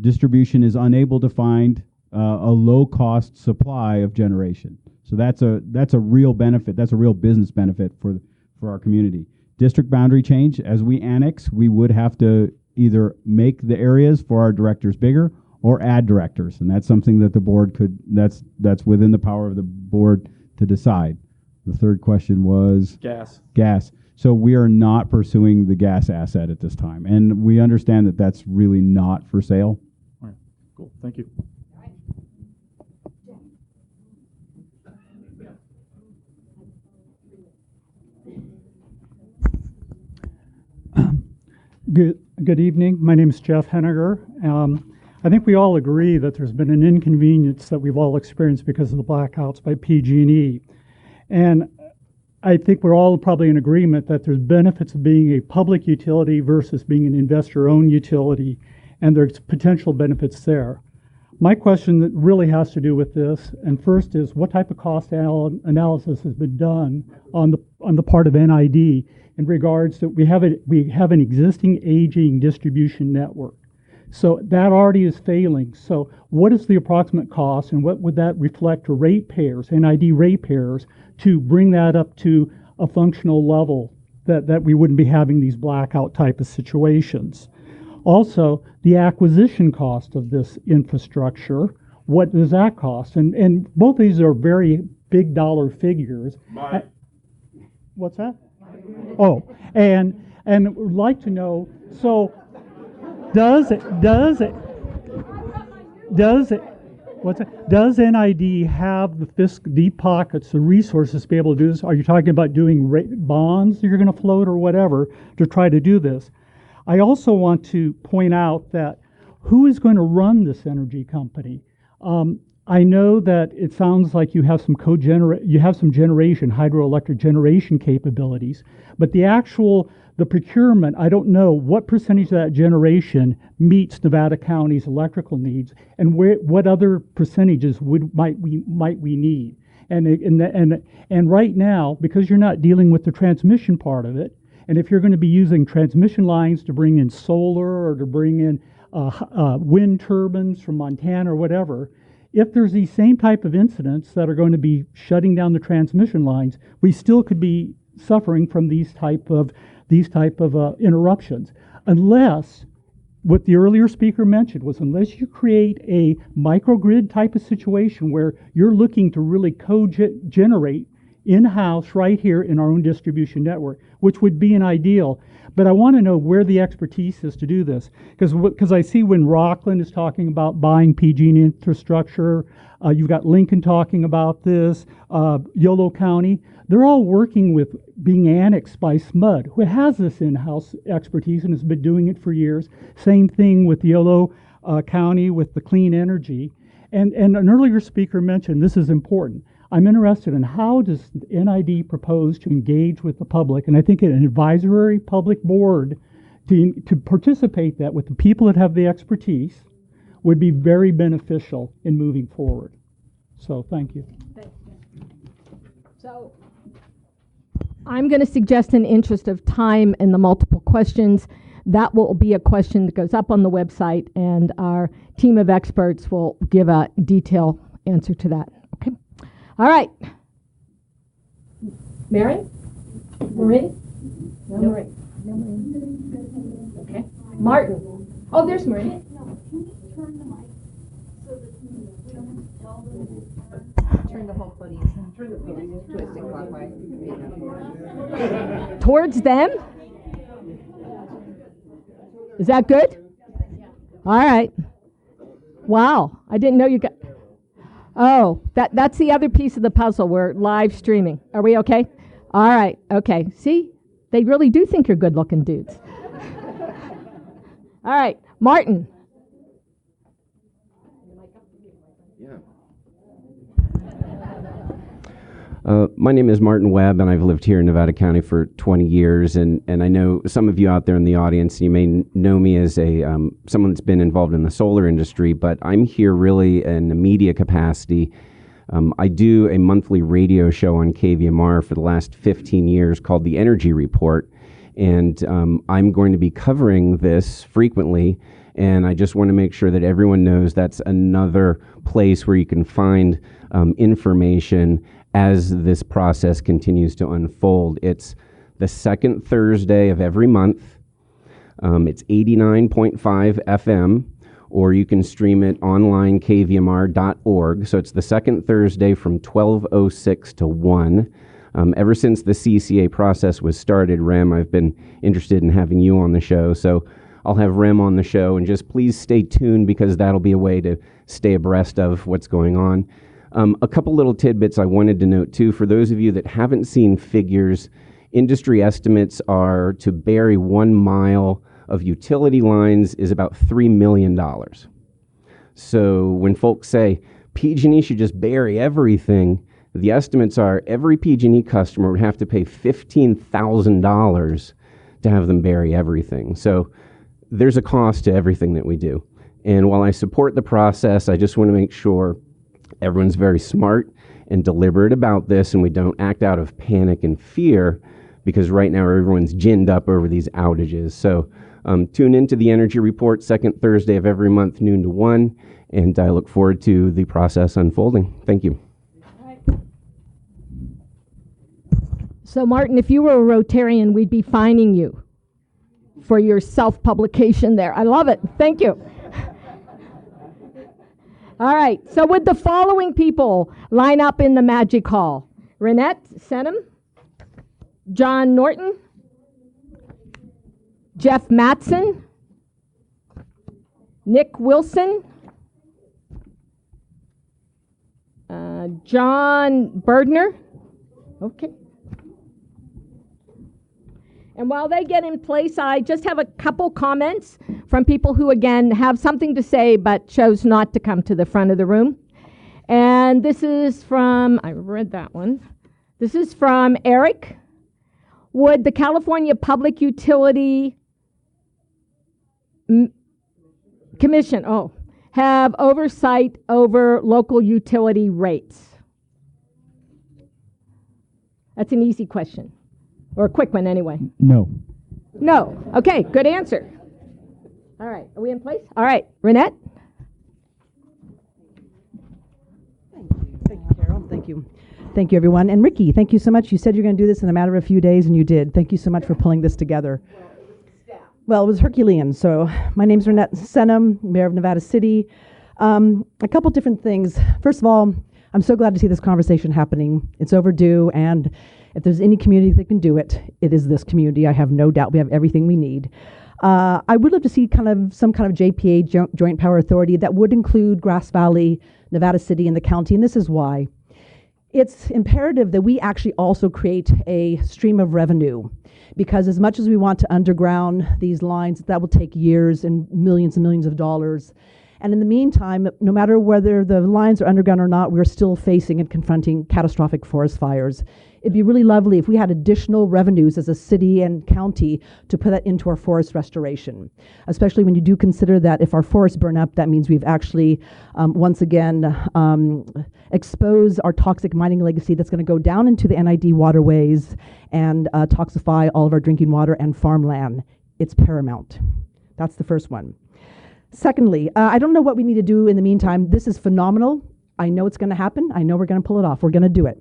distribution is unable to find a low-cost supply of generation. So that's a real benefit. That's a real business benefit for our community. District boundary change, as we annex, we would have to either make the areas for our directors bigger or add directors, and that's something that the board could. That's within the power of the board to decide. The third question was gas. So we are not pursuing the gas asset at this time, and we understand that that's really not for sale. All right, cool. Thank you. Good evening. My name is Jeff Henniger. I think we all agree that there's been an inconvenience that we've all experienced because of the blackouts by PG&E. And I think we're all probably in agreement that there's benefits of being a public utility versus being an investor-owned utility, and there's potential benefits there. My question that really has to do with this, and first is, what type of cost analysis has been done on the part of NID in regards to we have an existing aging distribution network. So that already is failing. So what is the approximate cost, and what would that reflect to ratepayers, NID ratepayers, to bring that up to a functional level that we wouldn't be having these blackout type of situations? Also, the acquisition cost of this infrastructure, what does that cost? And both of these are very big dollar figures. What's that? Oh, and would like to know, so does does does NID have the deep pockets, the resources to be able to do this? Are you talking about doing bonds you're going to float or whatever to try to do this? I also want to point out that who is going to run this energy company? I know that it sounds like you have some generation, hydroelectric generation capabilities, but the procurement, I don't know what percentage of that generation meets Nevada County's electrical needs, and what other percentages might we need. And right now, because you're not dealing with the transmission part of it, and if you're going to be using transmission lines to bring in solar or to bring in wind turbines from Montana or whatever, if there's these same type of incidents that are going to be shutting down the transmission lines, we still could be suffering from these type of interruptions, unless what the earlier speaker mentioned was unless you create a microgrid type of situation where you're looking to really co-generate in-house right here in our own distribution network, which would be an ideal. But I want to know where the expertise is to do this, because I see when Rockland is talking about buying PG&E infrastructure, you've got Lincoln talking about this, Yolo County. They're all working with being annexed by SMUD, who has this in-house expertise and has been doing it for years. Same thing with Yolo County with the clean energy. And an earlier speaker mentioned this is important. I'm interested in how does NID propose to engage with the public, and I think an advisory public board to participate that with the people that have the expertise would be very beneficial in moving forward. So thank you. So I'm going to suggest, in interest of time and the multiple questions, that will be a question that goes up on the website, and our team of experts will give a detailed answer to that. Okay. All right. Marin? Marin? No, Marin. No, Marin. Okay. Martin. Oh, there's Marin. Turn the whole podium. Turn the podium. Twist it clockwise. Towards them? Is that good? All right. Wow. I didn't know you got... Oh, that's the other piece of the puzzle. We're live streaming. Are we okay? All right. Okay. See? They really do think you're good-looking dudes. All right. Martin. My name is Martin Webb, and I've lived here in Nevada County for 20 years, and I know some of you out there in the audience, you may know me as someone that's been involved in the solar industry, but I'm here really in a media capacity. I do a monthly radio show on KVMR for the last 15 years called The Energy Report, and I'm going to be covering this frequently, and I just want to make sure that everyone knows that's another place where you can find information as this process continues to unfold. It's the second Thursday of every month. It's 89.5 FM, or you can stream it online, kvmr.org. So it's the second Thursday from 12:06 to 1. Ever since the CCA process was started, Rem, I've been interested in having you on the show. So I'll have Rem on the show, and just please stay tuned, because that'll be a way to stay abreast of what's going on. A couple little tidbits I wanted to note too. For those of you that haven't seen figures, industry estimates are to bury 1 mile of utility lines is about $3 million. So when folks say PG&E should just bury everything, the estimates are every PG&E customer would have to pay $15,000 to have them bury everything. So there's a cost to everything that we do. And while I support the process, I just want to make sure everyone's very smart and deliberate about this, and we don't act out of panic and fear, because right now everyone's ginned up over these outages. So tune into the Energy Report, second Thursday of every month, noon to 1, and I look forward to the process unfolding. Thank you. So, Martin, if you were a Rotarian, we'd be fining you for your self-publication there. I love it. Thank you. All right, so would the following people line up in the Magic Hall? Renette Senham, John Norton, Jeff Matson, Nick Wilson, John Berdner. Okay. And while they get in place, I just have a couple comments from people who, again, have something to say but chose not to come to the front of the room. And this is from, I read that one. This is from Eric. Would the California Public Utility Commission have oversight over local utility rates? That's an easy question. Or a quick one, anyway. No. No. Okay, good answer. All right, are we in place? All right, Renette? Thank you, Carol. Thank you. Thank you, everyone. And Ricky, thank you so much. You said you're going to do this in a matter of a few days, and you did. Thank you so much for pulling this together. Well, it was Herculean. So my name's Renette Senum, Mayor of Nevada City. A couple different things. First of all, I'm so glad to see this conversation happening. It's overdue, and if there's any community that can do it, it is this community. I have no doubt we have everything we need. I would love to see some kind of JPA, Joint Power Authority, that would include Grass Valley, Nevada City, and the county, and this is why. It's imperative that we actually also create a stream of revenue, because as much as we want to underground these lines, that will take years and millions of dollars. And in the meantime, no matter whether the lines are underground or not, we're still facing and confronting catastrophic forest fires. It'd be really lovely if we had additional revenues as a city and county to put that into our forest restoration, especially when you do consider that if our forests burn up, that means we've actually, once again, exposed our toxic mining legacy that's going to go down into the NID waterways and toxify all of our drinking water and farmland. It's paramount. That's the first one. Secondly, I don't know what we need to do in the meantime. This is phenomenal. I know it's going to happen. I know we're going to pull it off. We're going to do it.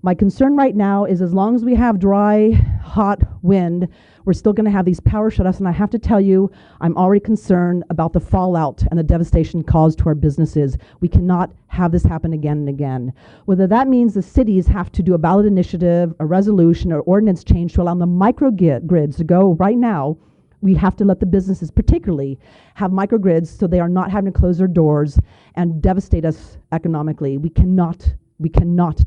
My concern right now is as long as we have dry, hot wind, we're still going to have these power shutoffs. And I have to tell you, I'm already concerned about the fallout and the devastation caused to our businesses. We cannot have this happen again and again. Whether that means the cities have to do a ballot initiative, a resolution, or ordinance change to allow the microgrids to go right now, we have to let the businesses particularly have microgrids so they are not having to close their doors and devastate us economically. We cannot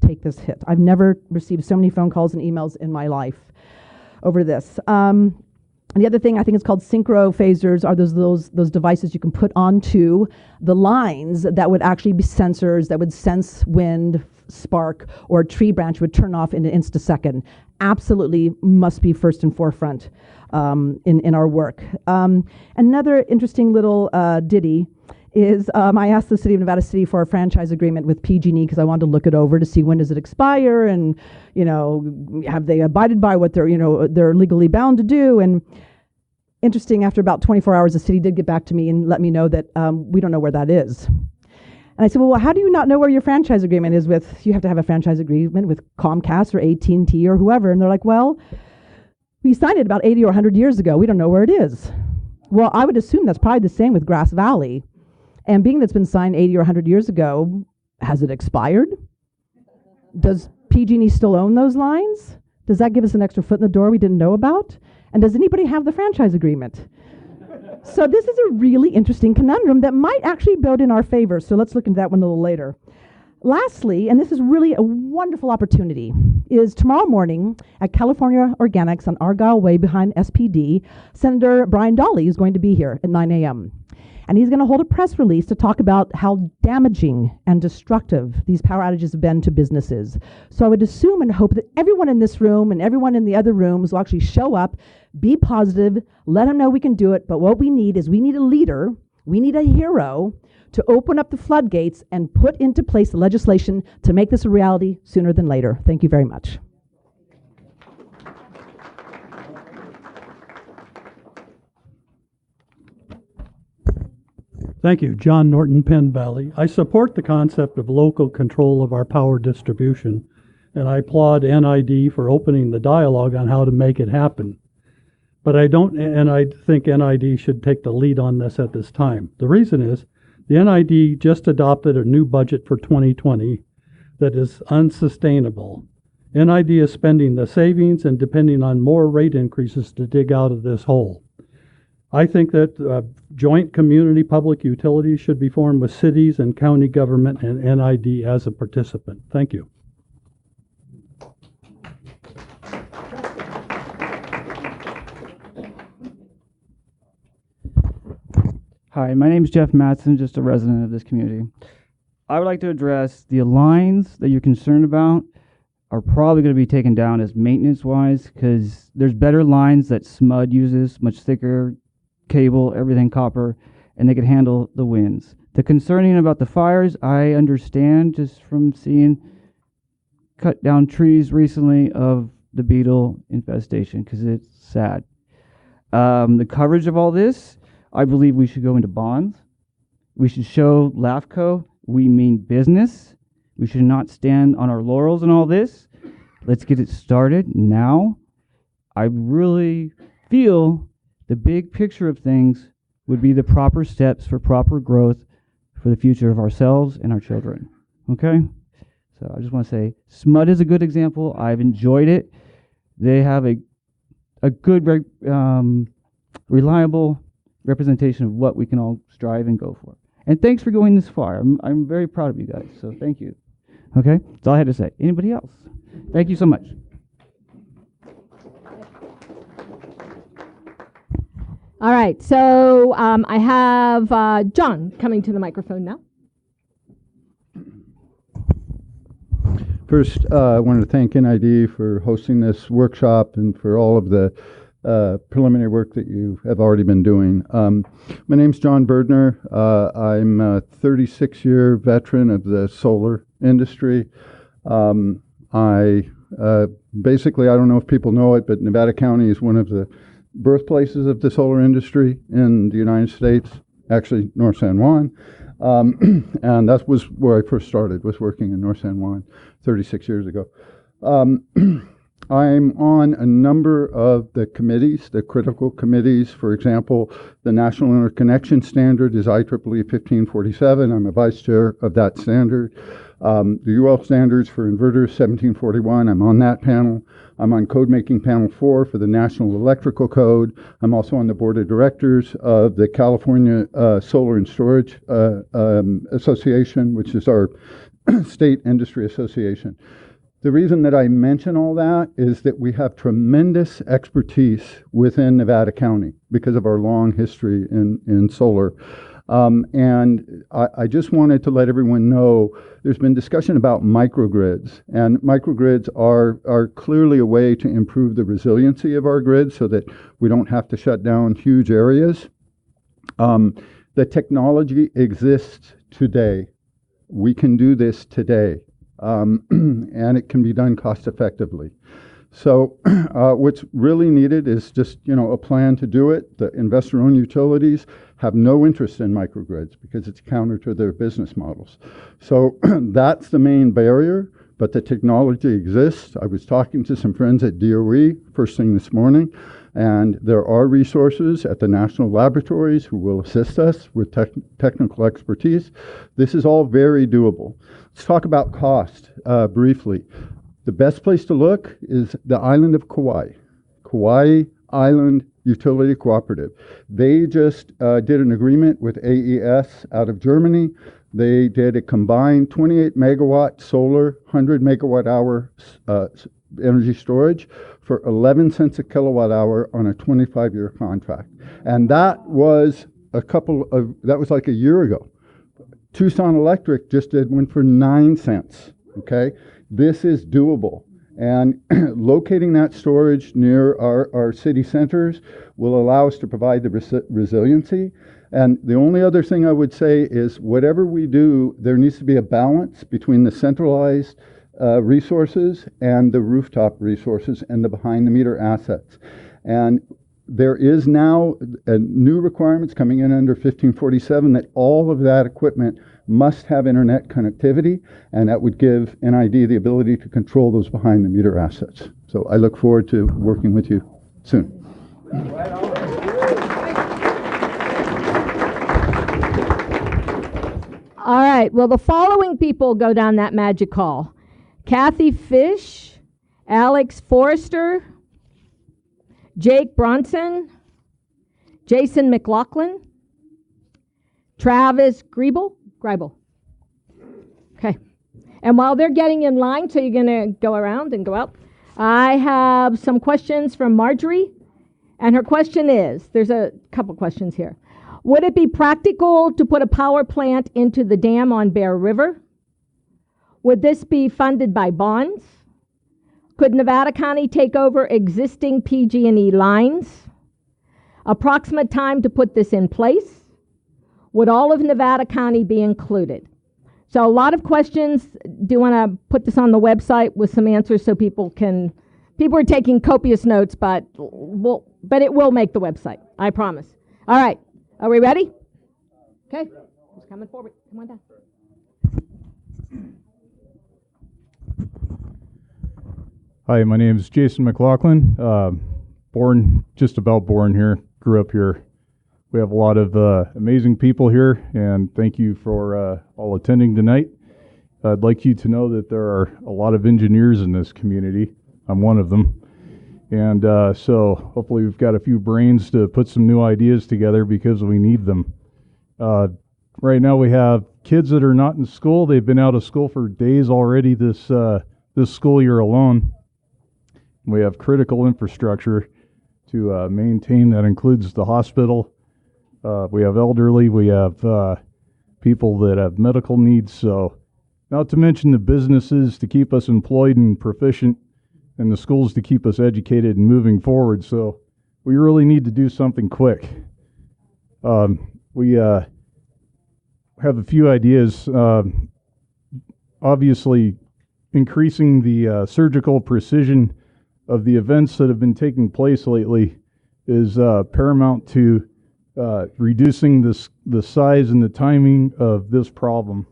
take this hit. I've never received so many phone calls and emails in my life over this. And the other thing I think is called synchro phasers are those devices you can put onto the lines that would actually be sensors that would sense wind, spark, or a tree branch would turn off in an instasecond. Absolutely must be first and forefront in our work. Another interesting little ditty is I asked the City of Nevada City for a franchise agreement with PG&E because I wanted to look it over to see when does it expire and, have they abided by what they're legally bound to do. And interesting, after about 24 hours, the city did get back to me and let me know that we don't know where that is. And I said, well, how do you not know where your franchise agreement is with? You have to have a franchise agreement with Comcast or AT&T or whoever. And they're like, well, we signed it about 80 or 100 years ago. We don't know where it is. Well, I would assume that's probably the same with Grass Valley. And being that's been signed 80 or 100 years ago, has it expired? Does PG&E still own those lines? Does that give us an extra foot in the door we didn't know about? And does anybody have the franchise agreement? So this is a really interesting conundrum that might actually bode in our favor. So let's look into that one a little later. Lastly, and this is really a wonderful opportunity, is tomorrow morning at California Organics on Argyle Way behind SPD, Senator Brian Dahle is going to be here at 9 a.m. And he's going to hold a press release to talk about how damaging and destructive these power outages have been to businesses. So I would assume and hope that everyone in this room and everyone in the other rooms will actually show up, be positive, let them know we can do it. But what we need is we need a leader, we need a hero to open up the floodgates and put into place the legislation to make this a reality sooner than later. Thank you very much. Thank you. John Norton, Penn Valley. I support the concept of local control of our power distribution, and I applaud NID for opening the dialogue on how to make it happen. But I think NID should take the lead on this at this time. The reason is the NID just adopted a new budget for 2020 that is unsustainable. NID is spending the savings and depending on more rate increases to dig out of this hole. I think that joint community public utilities should be formed with cities and county government and NID as a participant. Thank you. Hi, my name is Jeff Matson, just a resident of this community. I would like to address the lines that you're concerned about are probably going to be taken down as maintenance-wise because there's better lines that SMUD uses, much thicker cable, everything copper, and they can handle the winds. The concerning about the fires, I understand just from seeing cut down trees recently of the beetle infestation because it's sad. The coverage of all this, I believe we should go into bonds. We should show LAFCO we mean business. We should not stand on our laurels and all this. Let's get it started now. I really feel the big picture of things would be the proper steps for proper growth for the future of ourselves and our children. Okay? So I just want to say SMUD is a good example. I've enjoyed it. They have a good, reliable representation of what we can all strive and go for. And thanks for going this far. I'm very proud of you guys, so thank you. Okay? That's all I had to say. Anybody else? Thank you so much. All right, so I have John coming to the microphone now. First, I wanted to thank NID for hosting this workshop and for all of the preliminary work that you have already been doing. My name's John Berdner. I'm a 36-year veteran of the solar industry. Basically, I don't know if people know it, but Nevada County is one of the birthplaces of the solar industry in the United States, actually North San Juan. And that was where I first started, was working in North San Juan 36 years ago. I'm on a number of the committees, the critical committees. For example, the National Interconnection Standard is IEEE 1547. I'm a vice chair of that standard. The UL standards for inverters, 1741. I'm on that panel. I'm on Code Making Panel 4 for the National Electrical Code. I'm also on the board of directors of the California Solar and Storage Association, which is our state industry association. The reason that I mention all that is that we have tremendous expertise within Nevada County because of our long history in solar. And I just wanted to let everyone know there's been discussion about microgrids, and microgrids are clearly a way to improve the resiliency of our grid so that we don't have to shut down huge areas. The technology exists today. We can do this today. And it can be done cost effectively. So what's really needed is just, a plan to do it. The investor-owned utilities have no interest in microgrids because it's counter to their business models. So that's the main barrier, but the technology exists. I was talking to some friends at DOE first thing this morning, and there are resources at the national laboratories who will assist us with technical expertise. This is all very doable. Let's talk about cost briefly. The best place to look is the island of Kauai. Kauai Island Utility Cooperative. They just did an agreement with AES out of Germany. They did a combined 28 megawatt solar, 100 megawatt hour energy storage for 11 cents a kilowatt hour on a 25-year contract. And that was like a year ago. Tucson Electric just did one for 9 cents, okay? This is doable. And locating that storage near our city centers will allow us to provide the resiliency. And the only other thing I would say is whatever we do, there needs to be a balance between the centralized resources and the rooftop resources and the behind-the-meter assets. And there is now new requirements coming in under 1547 that all of that equipment must have internet connectivity, and that would give NID the ability to control those behind-the-meter assets. So I look forward to working with you soon. All right, well, the following people go down that magic hall. Kathy Fish, Alex Forrester, Jake Bronson, Jason McLaughlin, Travis Greibel. Okay. And while they're getting in line, so you're going to go around and go out, I have some questions from Marjorie. And her question is, there's a couple questions here. Would it be practical to put a power plant into the dam on Bear River? Would this be funded by bonds? Could Nevada County take over existing PG&E lines? Approximate time to put this in place? Would all of Nevada County be included? So a lot of questions. Do you want to put this on the website with some answers so people are taking copious notes, but it will make the website, I promise. All right, are we ready? Okay, who's coming forward? Come on down. Hi, my name is Jason McLaughlin. Just about born here, grew up here. We have a lot of amazing people here, and thank you for all attending tonight. I'd like you to know that there are a lot of engineers in this community. I'm one of them. And so hopefully we've got a few brains to put some new ideas together because we need them. Right now we have kids that are not in school. They've been out of school for days already this school year alone. We have critical infrastructure to maintain. That includes the hospital. We have elderly. We have people that have medical needs. So not to mention the businesses to keep us employed and proficient, and the schools to keep us educated and moving forward. So we really need to do something quick. We have a few ideas. Obviously, increasing the surgical precision of the events that have been taking place lately is paramount to reducing the size and the timing of this problem.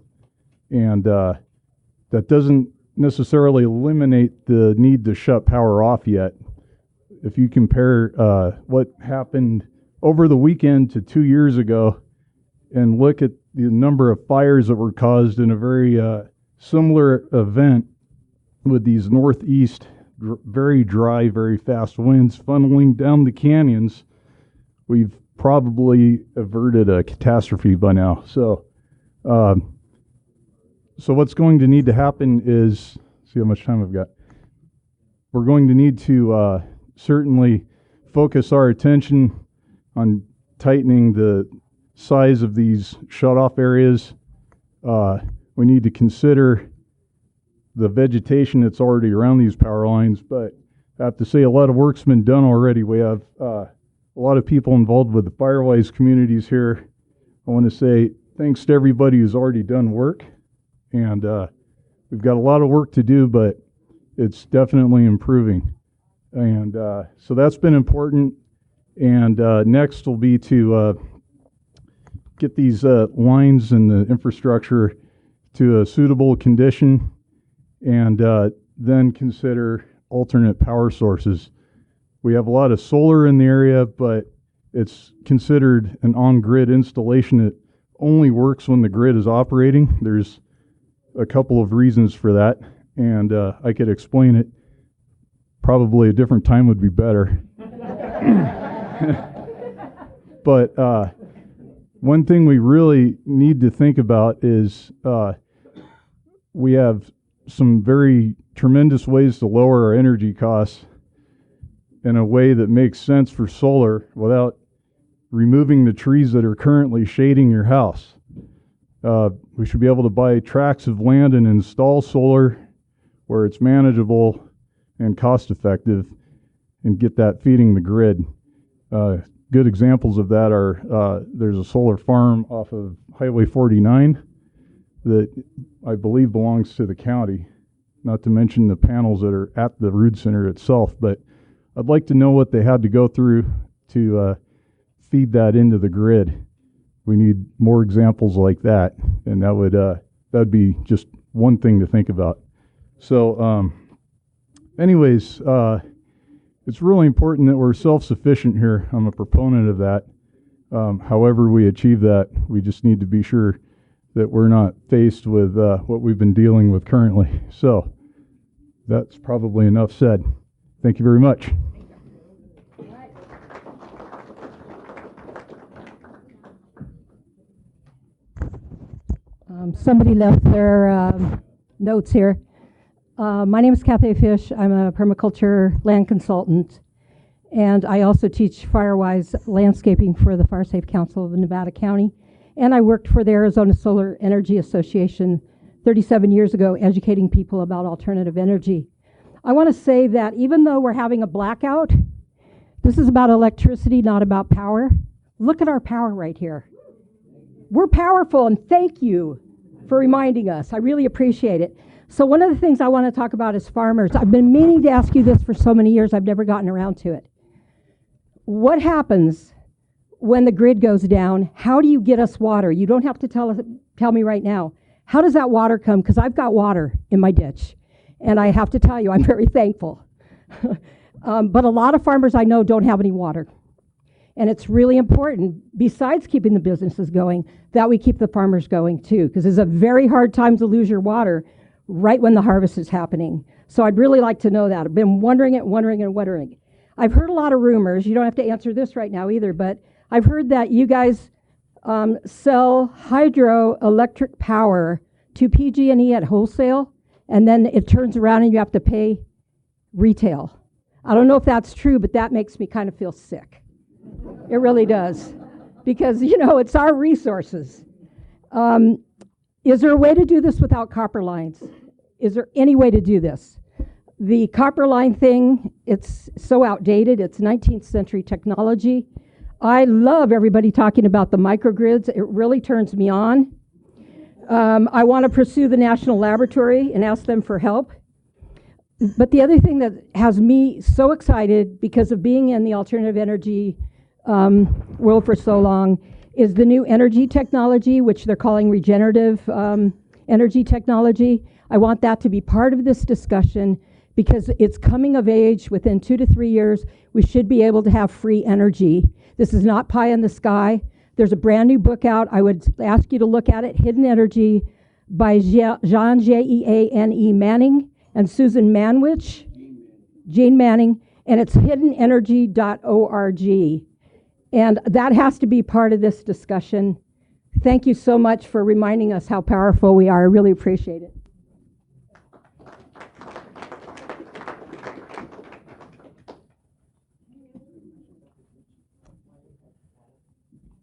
And that doesn't necessarily eliminate the need to shut power off yet. If you compare what happened over the weekend to 2 years ago and look at the number of fires that were caused in a very similar event with these northeast, very dry, very fast winds funneling down the canyons, we've probably averted a catastrophe by now. So what's going to need to happen is, see how much time I've got. We're going to need to certainly focus our attention on tightening the size of these shut-off areas. We need to consider the vegetation that's already around these power lines, but I have to say a lot of work's been done already. We have a lot of people involved with the Firewise communities here. I want to say thanks to everybody who's already done work. And we've got a lot of work to do, but it's definitely improving. And so that's been important. And next will be to get these lines and the infrastructure to a suitable condition, and then consider alternate power sources. We have a lot of solar in the area, but it's considered an on-grid installation. It only works when the grid is operating. There's a couple of reasons for that, and I could explain it. Probably a different time would be better. But one thing we really need to think about is we have some very tremendous ways to lower our energy costs in a way that makes sense for solar without removing the trees that are currently shading your house. We should be able to buy tracts of land and install solar where it's manageable and cost effective and get that feeding the grid. Good examples of that are there's a solar farm off of Highway 49 that I believe belongs to the county, not to mention the panels that are at the Rood Center itself. But I'd like to know what they had to go through to feed that into the grid. We need more examples like that, and that'd be just one thing to think about. So anyways, it's really important that we're self-sufficient here. I'm a proponent of that. However we achieve that, we just need to be sure that we're not faced with what we've been dealing with currently. So that's probably enough said. Thank you very much. Somebody left their notes here. My name is Kathy Fish. I'm a permaculture land consultant, and I also teach FireWise landscaping for the Fire Safe Council of Nevada County, and I worked for the Arizona Solar Energy Association 37 years ago, educating people about alternative energy. I want to say that even though we're having a blackout, this is about electricity, not about power. Look at our power right here. We're powerful, and thank you for reminding us. I really appreciate it. So one of the things I want to talk about is farmers. I've been meaning to ask you this for so many years. I've never gotten around to it. What happens when the grid goes down? How do you get us water? You don't have to tell me right now. How does that water come? Because I've got water in my ditch, and I have to tell you, I'm very thankful. But a lot of farmers I know don't have any water. And it's really important, besides keeping the businesses going, that we keep the farmers going too, because it's a very hard time to lose your water right when the harvest is happening. So I'd really like to know that. I've been wondering. I've heard a lot of rumors. You don't have to answer this right now either, but I've heard that you guys sell hydroelectric power to PG&E at wholesale, and then it turns around and you have to pay retail. I don't know if that's true, but that makes me kind of feel sick. It really does, because, it's our resources. Is there a way to do this without copper lines? Is there any way to do this? The copper line thing, it's so outdated. It's 19th century technology. I love everybody talking about the microgrids. It really turns me on. I want to pursue the National Laboratory and ask them for help. But the other thing that has me so excited, because of being in the alternative energy world for so long, is the new energy technology, which they're calling regenerative energy technology. I want that to be part of this discussion, because it's coming of age. Within 2 to 3 years, we should be able to have free energy. This is not pie in the sky. There's a brand new book out. I would ask you to look at it, Hidden Energy, by Jean, Jeane Manning, and Susan Manwich, Jane Manning, and it's hiddenenergy.org. And that has to be part of this discussion. Thank you so much for reminding us how powerful we are. I really appreciate it.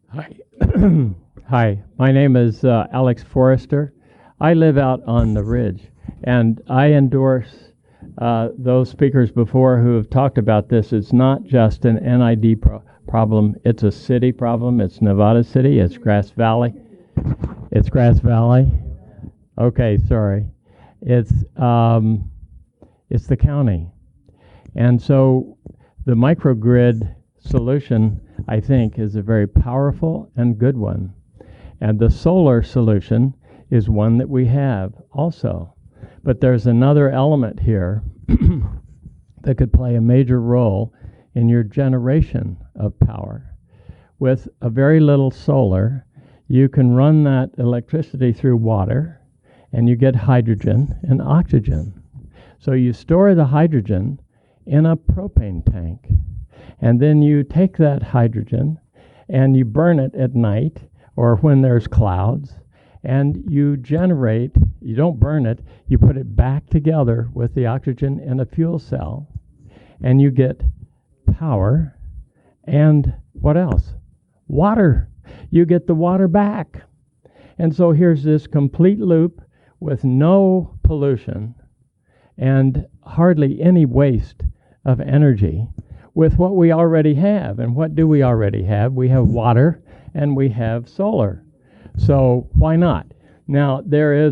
Hi. Hi, my name is Alex Forrester. I live out on the ridge, and I endorse those speakers before who have talked about this. It's not just an NID problem. It's a city problem. It's Nevada City. It's Grass Valley. It's Grass Valley. Okay, sorry. It's the county. And so the microgrid solution, I think, is a very powerful and good one. And the solar solution is one that we have also. But there's another element here that could play a major role in your generation of power. With a very little solar, you can run that electricity through water, and you get hydrogen and oxygen. So you store the hydrogen in a propane tank, and then you take that hydrogen and you burn it at night or when there's clouds, and you generate, you don't burn it, you put it back together with the oxygen in a fuel cell, and you get power and what else? Water. You get the water back. And so here's this complete loop with no pollution and hardly any waste of energy with what we already have. And what do we already have? We have water and we have solar. So why not? Now there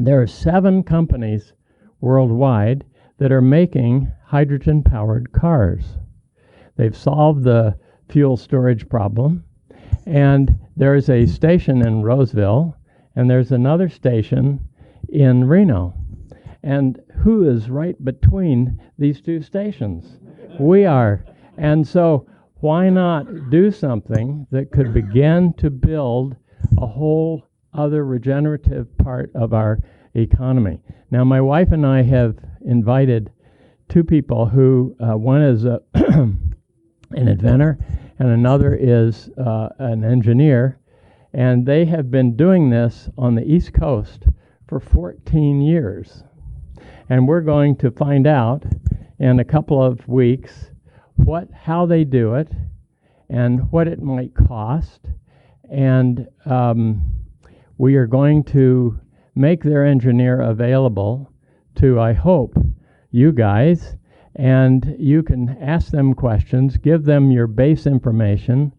are 7 companies worldwide that are making hydrogen-powered cars. They've solved the fuel storage problem, and there's a station in Roseville, and there's another station in Reno. And who is right between these 2 stations? We are. And so why not do something that could begin to build a whole other regenerative part of our economy? Now, my wife and I have invited 2 people who, one is an inventor and another is an engineer, And they have been doing this on the East Coast for 14 years. And we're going to find out in a couple of weeks how they do it and what it might cost. And we are going to make their engineer available to, I hope, you guys, and you can ask them questions, give them your base information,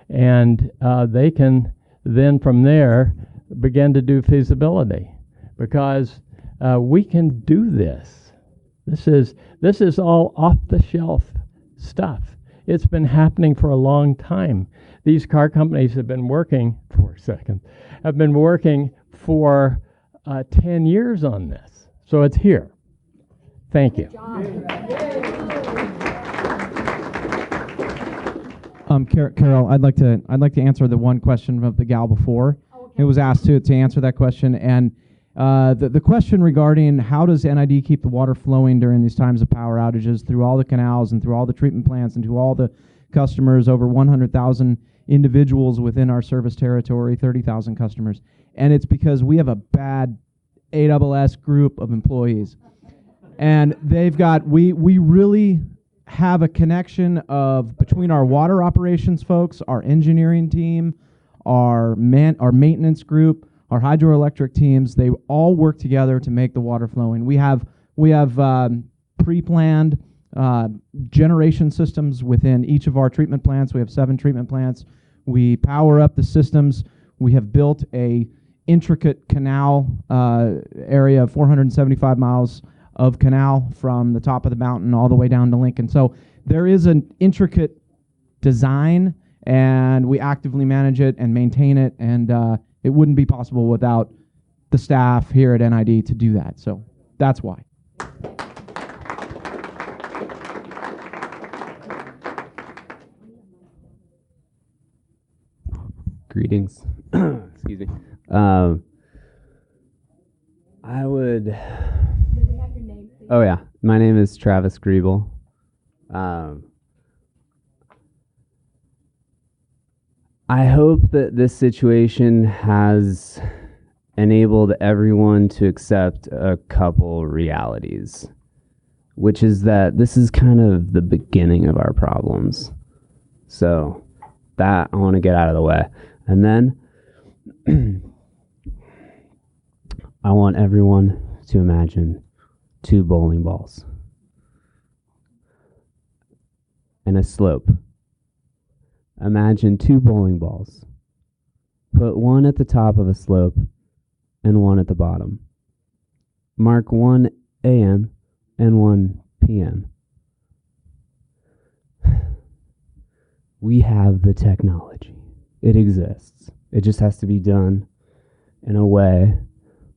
and they can then from there begin to do feasibility, because we can do this. This is all off-the-shelf stuff. It's been happening for a long time. These car companies have been working for 10 years on this. So it's here. Thank you. Carol, I'd like to answer the one question of the gal before. It was asked to answer that question, and the question regarding how does NID keep the water flowing during these times of power outages through all the canals and through all the treatment plants and to all the customers, over 100,000 individuals within our service territory, 30,000 customers. And it's because we have a bad ASS group of employees. And we really have a connection between our water operations folks, our engineering team, our maintenance group, our hydroelectric teams. They all work together to make the water flowing. We have pre-planned generation systems within each of our treatment plants. We have 7 treatment plants. We power up the systems. We have built a intricate canal area of 475 miles of canal from the top of the mountain all the way down to Lincoln. So there is an intricate design, and we actively manage it and maintain it, and it wouldn't be possible without the staff here at NID to do that. So that's why. Greetings. Excuse me. I would. Oh yeah, my name is Travis Griebel. I hope that this situation has enabled everyone to accept a couple realities, which is that this is kind of the beginning of our problems. So that I want to get out of the way. And then I want everyone to imagine 2 bowling balls and a slope. Imagine 2 bowling balls. Put one at the top of a slope and one at the bottom. Mark 1 a.m. and 1 p.m. We have the technology. It exists. It just has to be done in a way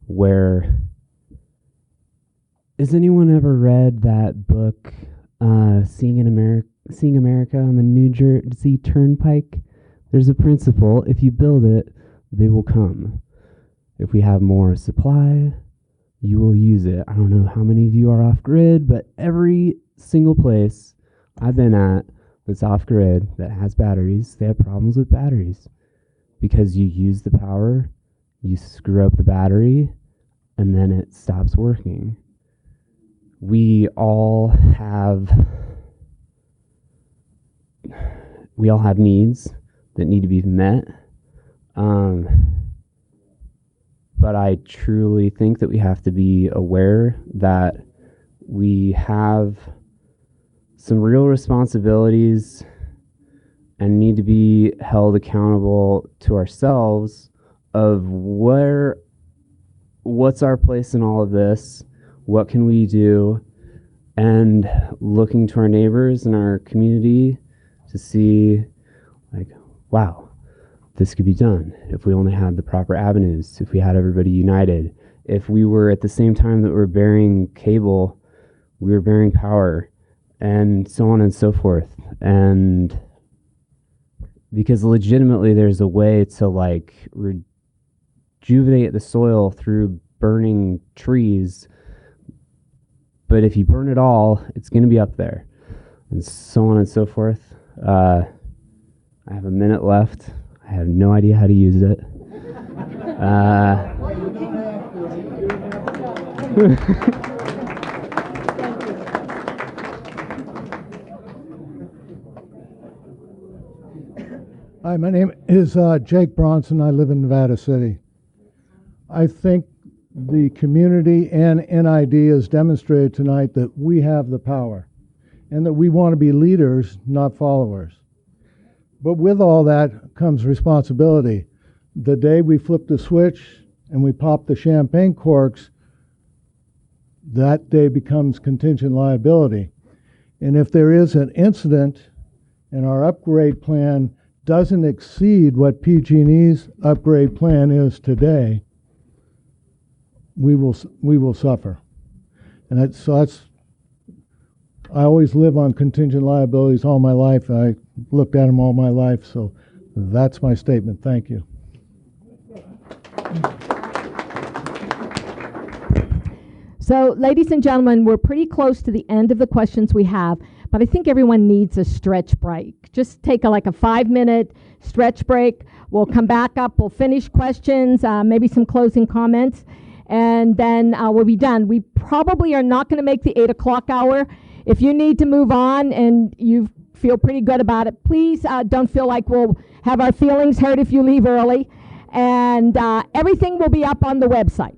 where... Has anyone ever read that book, Seeing America on the New Jersey Turnpike? There's a principle: if you build it, they will come. If we have more supply, you will use it. I don't know how many of you are off grid, but every single place I've been at that's off grid that has batteries, they have problems with batteries because you use the power, you screw up the battery, and then it stops working. We all have needs that need to be met. But I truly think that we have to be aware that we have some real responsibilities and need to be held accountable to ourselves of what's our place in all of this, what can we do, and looking to our neighbors and our community to see, like, wow, this could be done if we only had the proper avenues, if we had everybody united, if we were at the same time that we're burying cable, we were burying power, and so on and so forth. And because legitimately there's a way to like rejuvenate the soil through burning trees, but if you burn it all, it's going to be up there, and so on and so forth. I have a minute left. I I have no idea how to use it. Hi, my name is Jake Bronson. I live in Nevada City. I think the community and NID has demonstrated tonight that we have the power and that we want to be leaders, not followers. But with all that comes responsibility. The day we flip the switch and we pop the champagne corks, that day becomes contingent liability. And if there is an incident and our upgrade plan doesn't exceed what PG&E's upgrade plan is today, we will suffer. And that's I always live on contingent liabilities all my life. I looked at them all my life, so that's my statement. Thank you. So, ladies and gentlemen, we're pretty close to the end of the questions we have, but I think everyone needs a stretch break. Just take like a 5-minute stretch break. We'll come back up. We'll finish questions, maybe some closing comments, and then we'll be done. We probably are not going to make the 8 o'clock hour. If you need to move on and you feel pretty good about it, please don't feel like we'll have our feelings hurt if you leave early. And everything will be up on the website.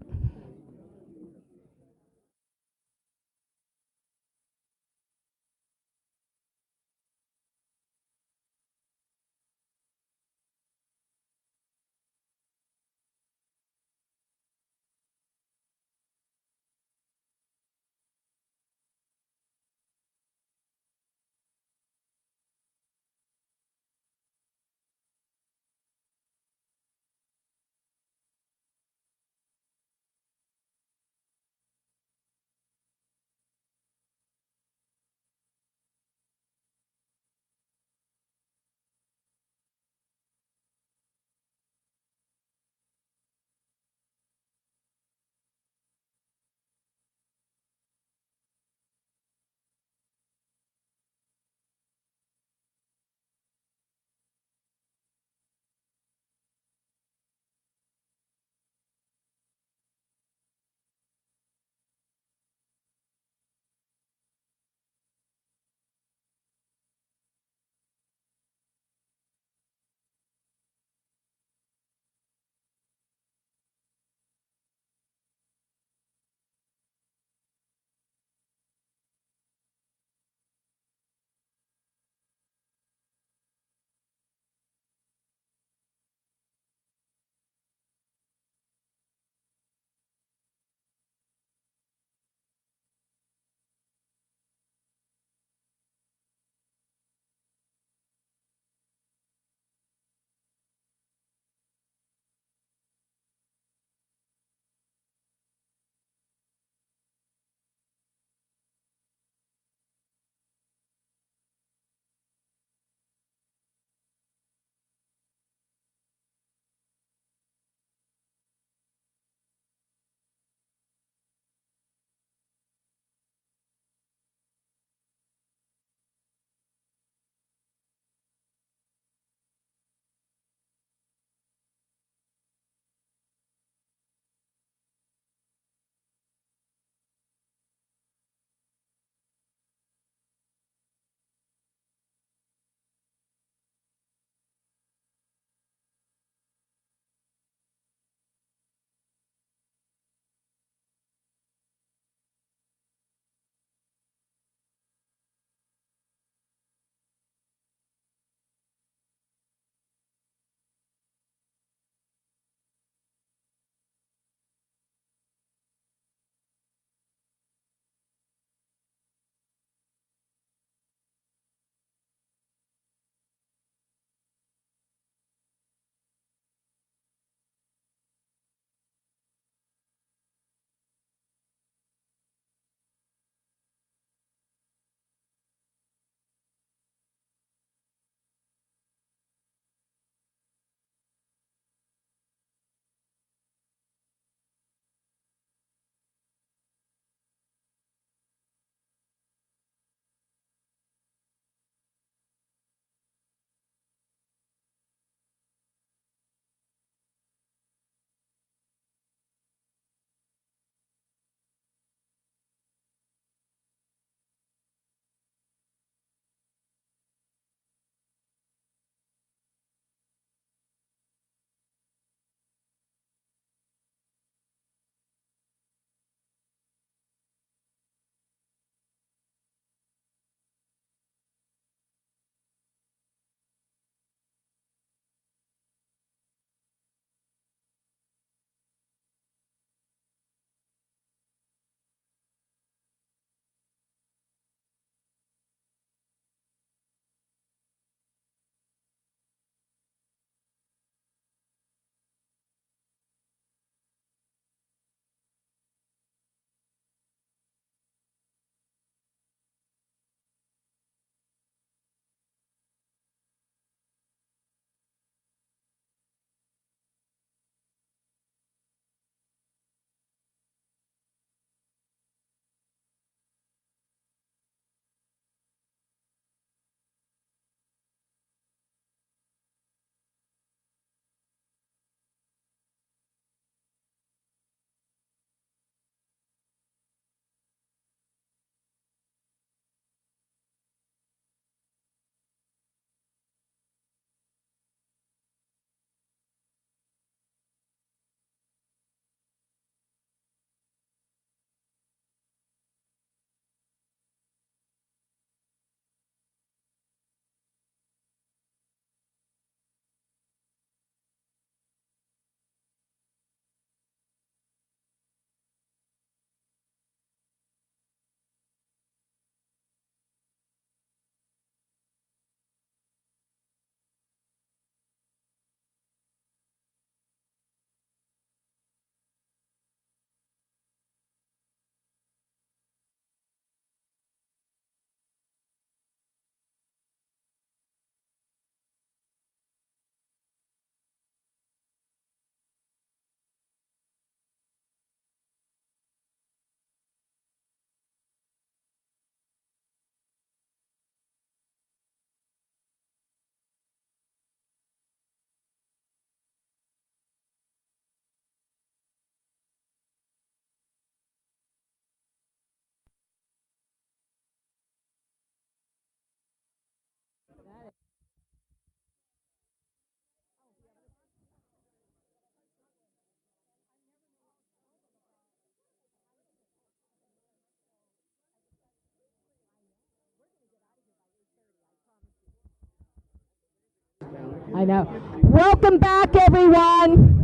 I know. Welcome back, everyone.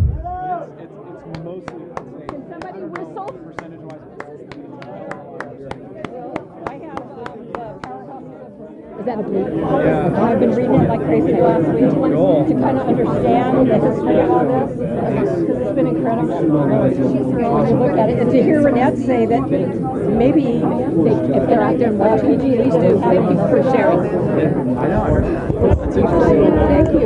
Can somebody whistle? Is that a blue? Yeah. I've been reading it like crazy the last week to kind of understand the history of all this, because it's been incredible. To look at it and to hear Renette say that maybe if they're out there and watch PG, please do. Thank you for sharing. I know. That's interesting. Thank you.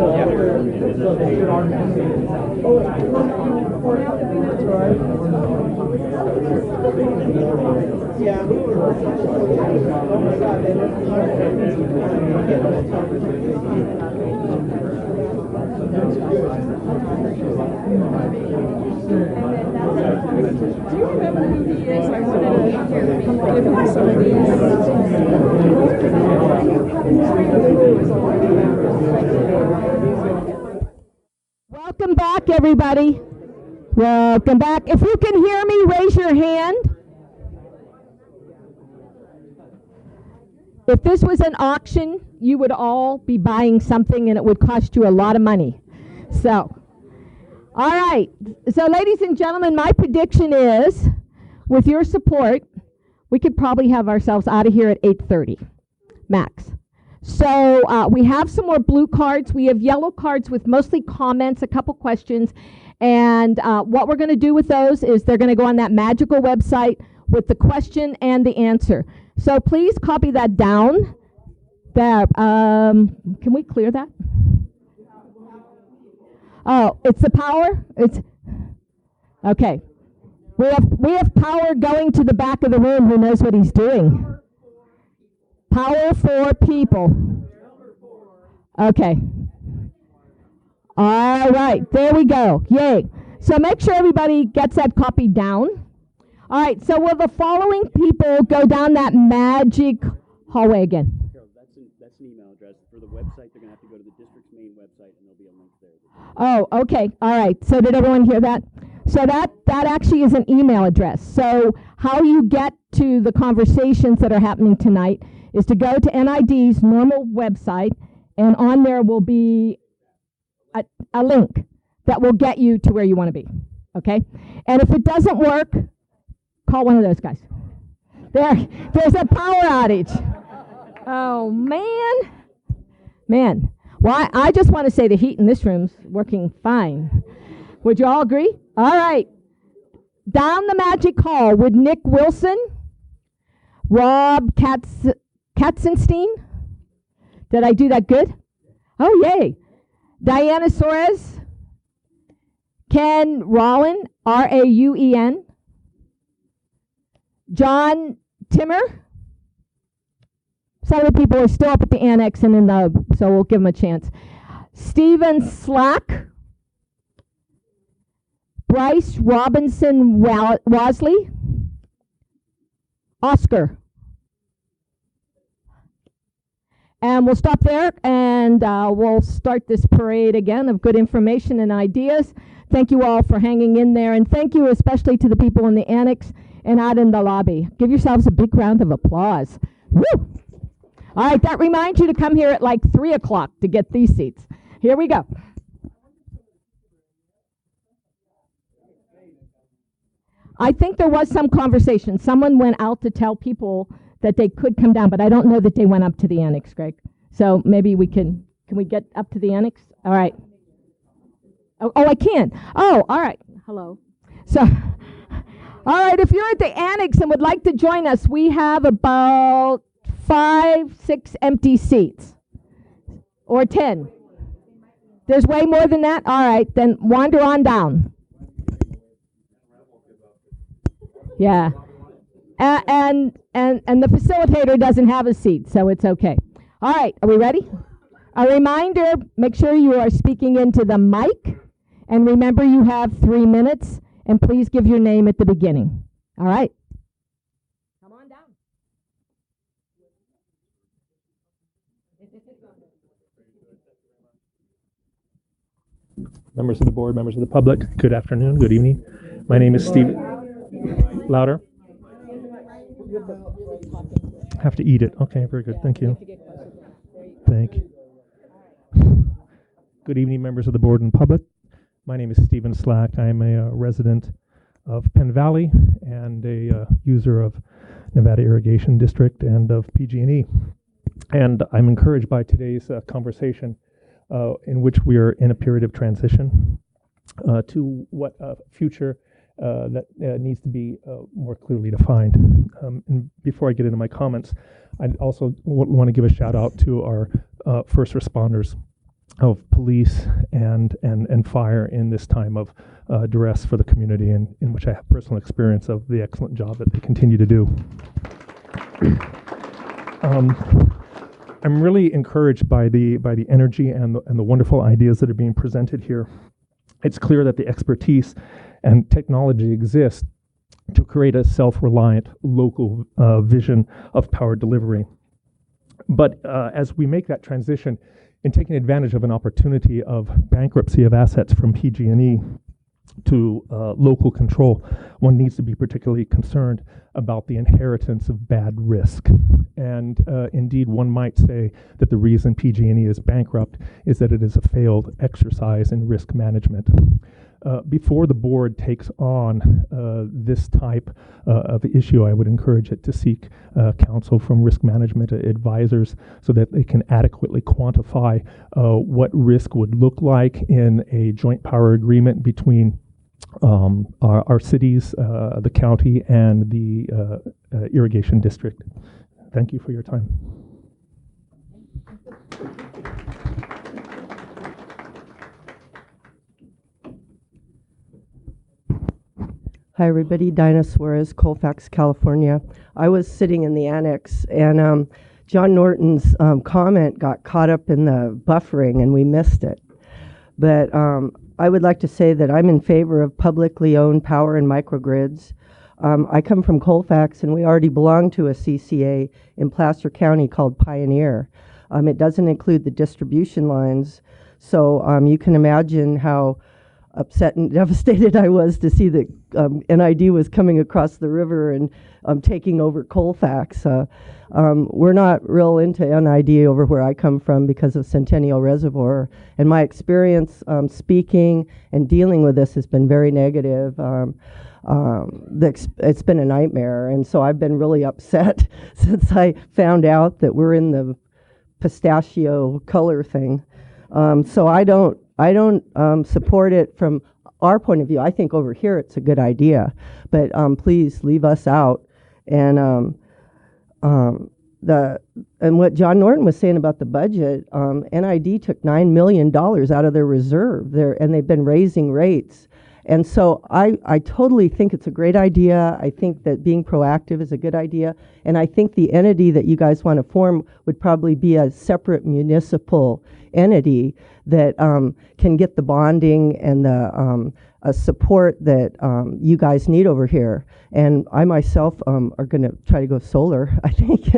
Do you remember who he is? I wanted to give him some of these. Welcome back, everybody. Welcome back. If you can hear me, raise your hand. If this was an auction, you would all be buying something and it would cost you a lot of money. So, all right. So, ladies and gentlemen, my prediction is, with your support, we could probably have ourselves out of here at 8:30, max. So, we have some more blue cards. We have yellow cards with mostly comments, a couple questions. And what we're going to do with those is they're going to go on that magical website with the question and the answer. So please copy that down. There. Can we clear that? Oh, it's the power? It's okay. We have power going to the back of the room. Who knows what he's doing? Power for people. Okay. All right, there we go. Yay. So make sure everybody gets that copy down. All right, so will the following people go down that magic hallway again? Carol, that's an email address. For the website, they're going to have to go to the district's main website, and there'll be a link there. Oh, okay. All right. So did everyone hear that? So that actually is an email address. So how you get to the conversations that are happening tonight is to go to NID's normal website, and on there will be a link that will get you to where you want to be. Okay? And if it doesn't work, call one of those guys. There's a power outage. Oh, man. Well, I just want to say the heat in this room's working fine. Would you all agree? All right. Down the magic hall with Nick Wilson, Rob Katzenstein. Did I do that good? Oh, yay. Diana Suarez, Ken Rauen, Rauen, John Timmer. Some of the people are still up at the annex and in the, so we'll give them a chance. Stephen Slack, Bryce Robinson Wasley, Oscar. And we'll stop there, and we'll start this parade again of good information and ideas. Thank you all for hanging in there, and thank you especially to the people in the annex and out in the lobby. Give yourselves a big round of applause. Woo! All right, that reminds you to come here at like 3 o'clock to get these seats. Here we go. I think there was some conversation. Someone went out to tell people that they could come down, but I don't know that they went up to the annex, Greg. So maybe we can we get up to the annex? All right. Oh, I can. Oh, all right. Hello. So, all right, if you're at the annex and would like to join us, we have about 5, 6 empty seats. Or 10. There's way more than that? All right, then wander on down. Yeah. And the facilitator doesn't have a seat, so it's okay. All right, are we ready? A reminder, make sure you are speaking into the mic, and remember you have 3 minutes, and please give your name at the beginning. All right. Come on down. Members of the board, members of the public, good afternoon, good evening. My name is Steve. Louder. Have to eat it. Okay, very good. Thank you. Thank you. Good evening, members of the board and public. My name is Stephen Slack. I'm a resident of Penn Valley and a user of Nevada Irrigation District and of PG&E. And I'm encouraged by today's conversation in which we are in a period of transition to what future that needs to be more clearly defined. And before I get into my comments, I also want to give a shout out to our first responders of police and fire in this time of duress for the community, and in which I have personal experience of the excellent job that they continue to do. I'm really encouraged by the energy and the wonderful ideas that are being presented here. It's clear that the expertise and technology exists to create a self-reliant local vision of power delivery. But as we make that transition, in taking advantage of an opportunity of bankruptcy of assets from PG&E to local control, one needs to be particularly concerned about the inheritance of bad risk. And indeed, one might say that the reason PG&E is bankrupt is that it is a failed exercise in risk management. Before the board takes on this type of issue, I would encourage it to seek counsel from risk management advisors so that they can adequately quantify what risk would look like in a joint power agreement between our cities, the county, and the irrigation district. Thank you for your time. Hi, everybody. Dinah Suarez, Colfax, California. I was sitting in the annex, and John Norton's comment got caught up in the buffering, and we missed it. But I would like to say that I'm in favor of publicly owned power and microgrids. I come from Colfax, and we already belong to a CCA in Placer County called Pioneer. It doesn't include the distribution lines, so you can imagine how upset and devastated I was to see that NID was coming across the river and taking over Colfax. We're not real into NID over where I come from because of Centennial Reservoir, and my experience speaking and dealing with this has been very negative. It's been a nightmare, and so I've been really upset since I found out that we're in the pistachio color thing. So I don't support it from our point of view. I think over here it's a good idea, but please leave us out. And what John Norton was saying about the budget, NID took $9 million out of their reserve there, and they've been raising rates. And so I totally think it's a great idea. I think that being proactive is a good idea. And I think the entity that you guys want to form would probably be a separate municipal entity that can get the bonding and the support that you guys need over here. And I myself are going to try to go solar, I think.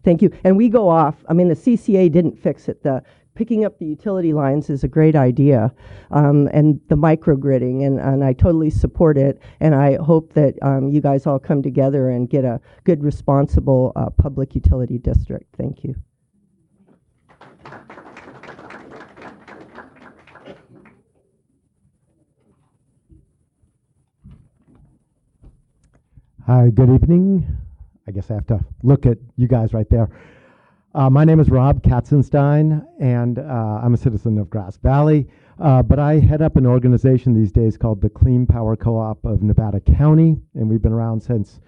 Thank you. And we go off. I mean, the CCA didn't fix it. Picking up the utility lines is a great idea, and the microgridding, and I totally support it, and I hope that you guys all come together and get a good, responsible public utility district. Thank you. Hi, good evening. I guess I have to look at you guys right there. My name is Rob Katzenstein, and I'm a citizen of Grass Valley, but I head up an organization these days called the Clean Power Co-op of Nevada County, and we've been around since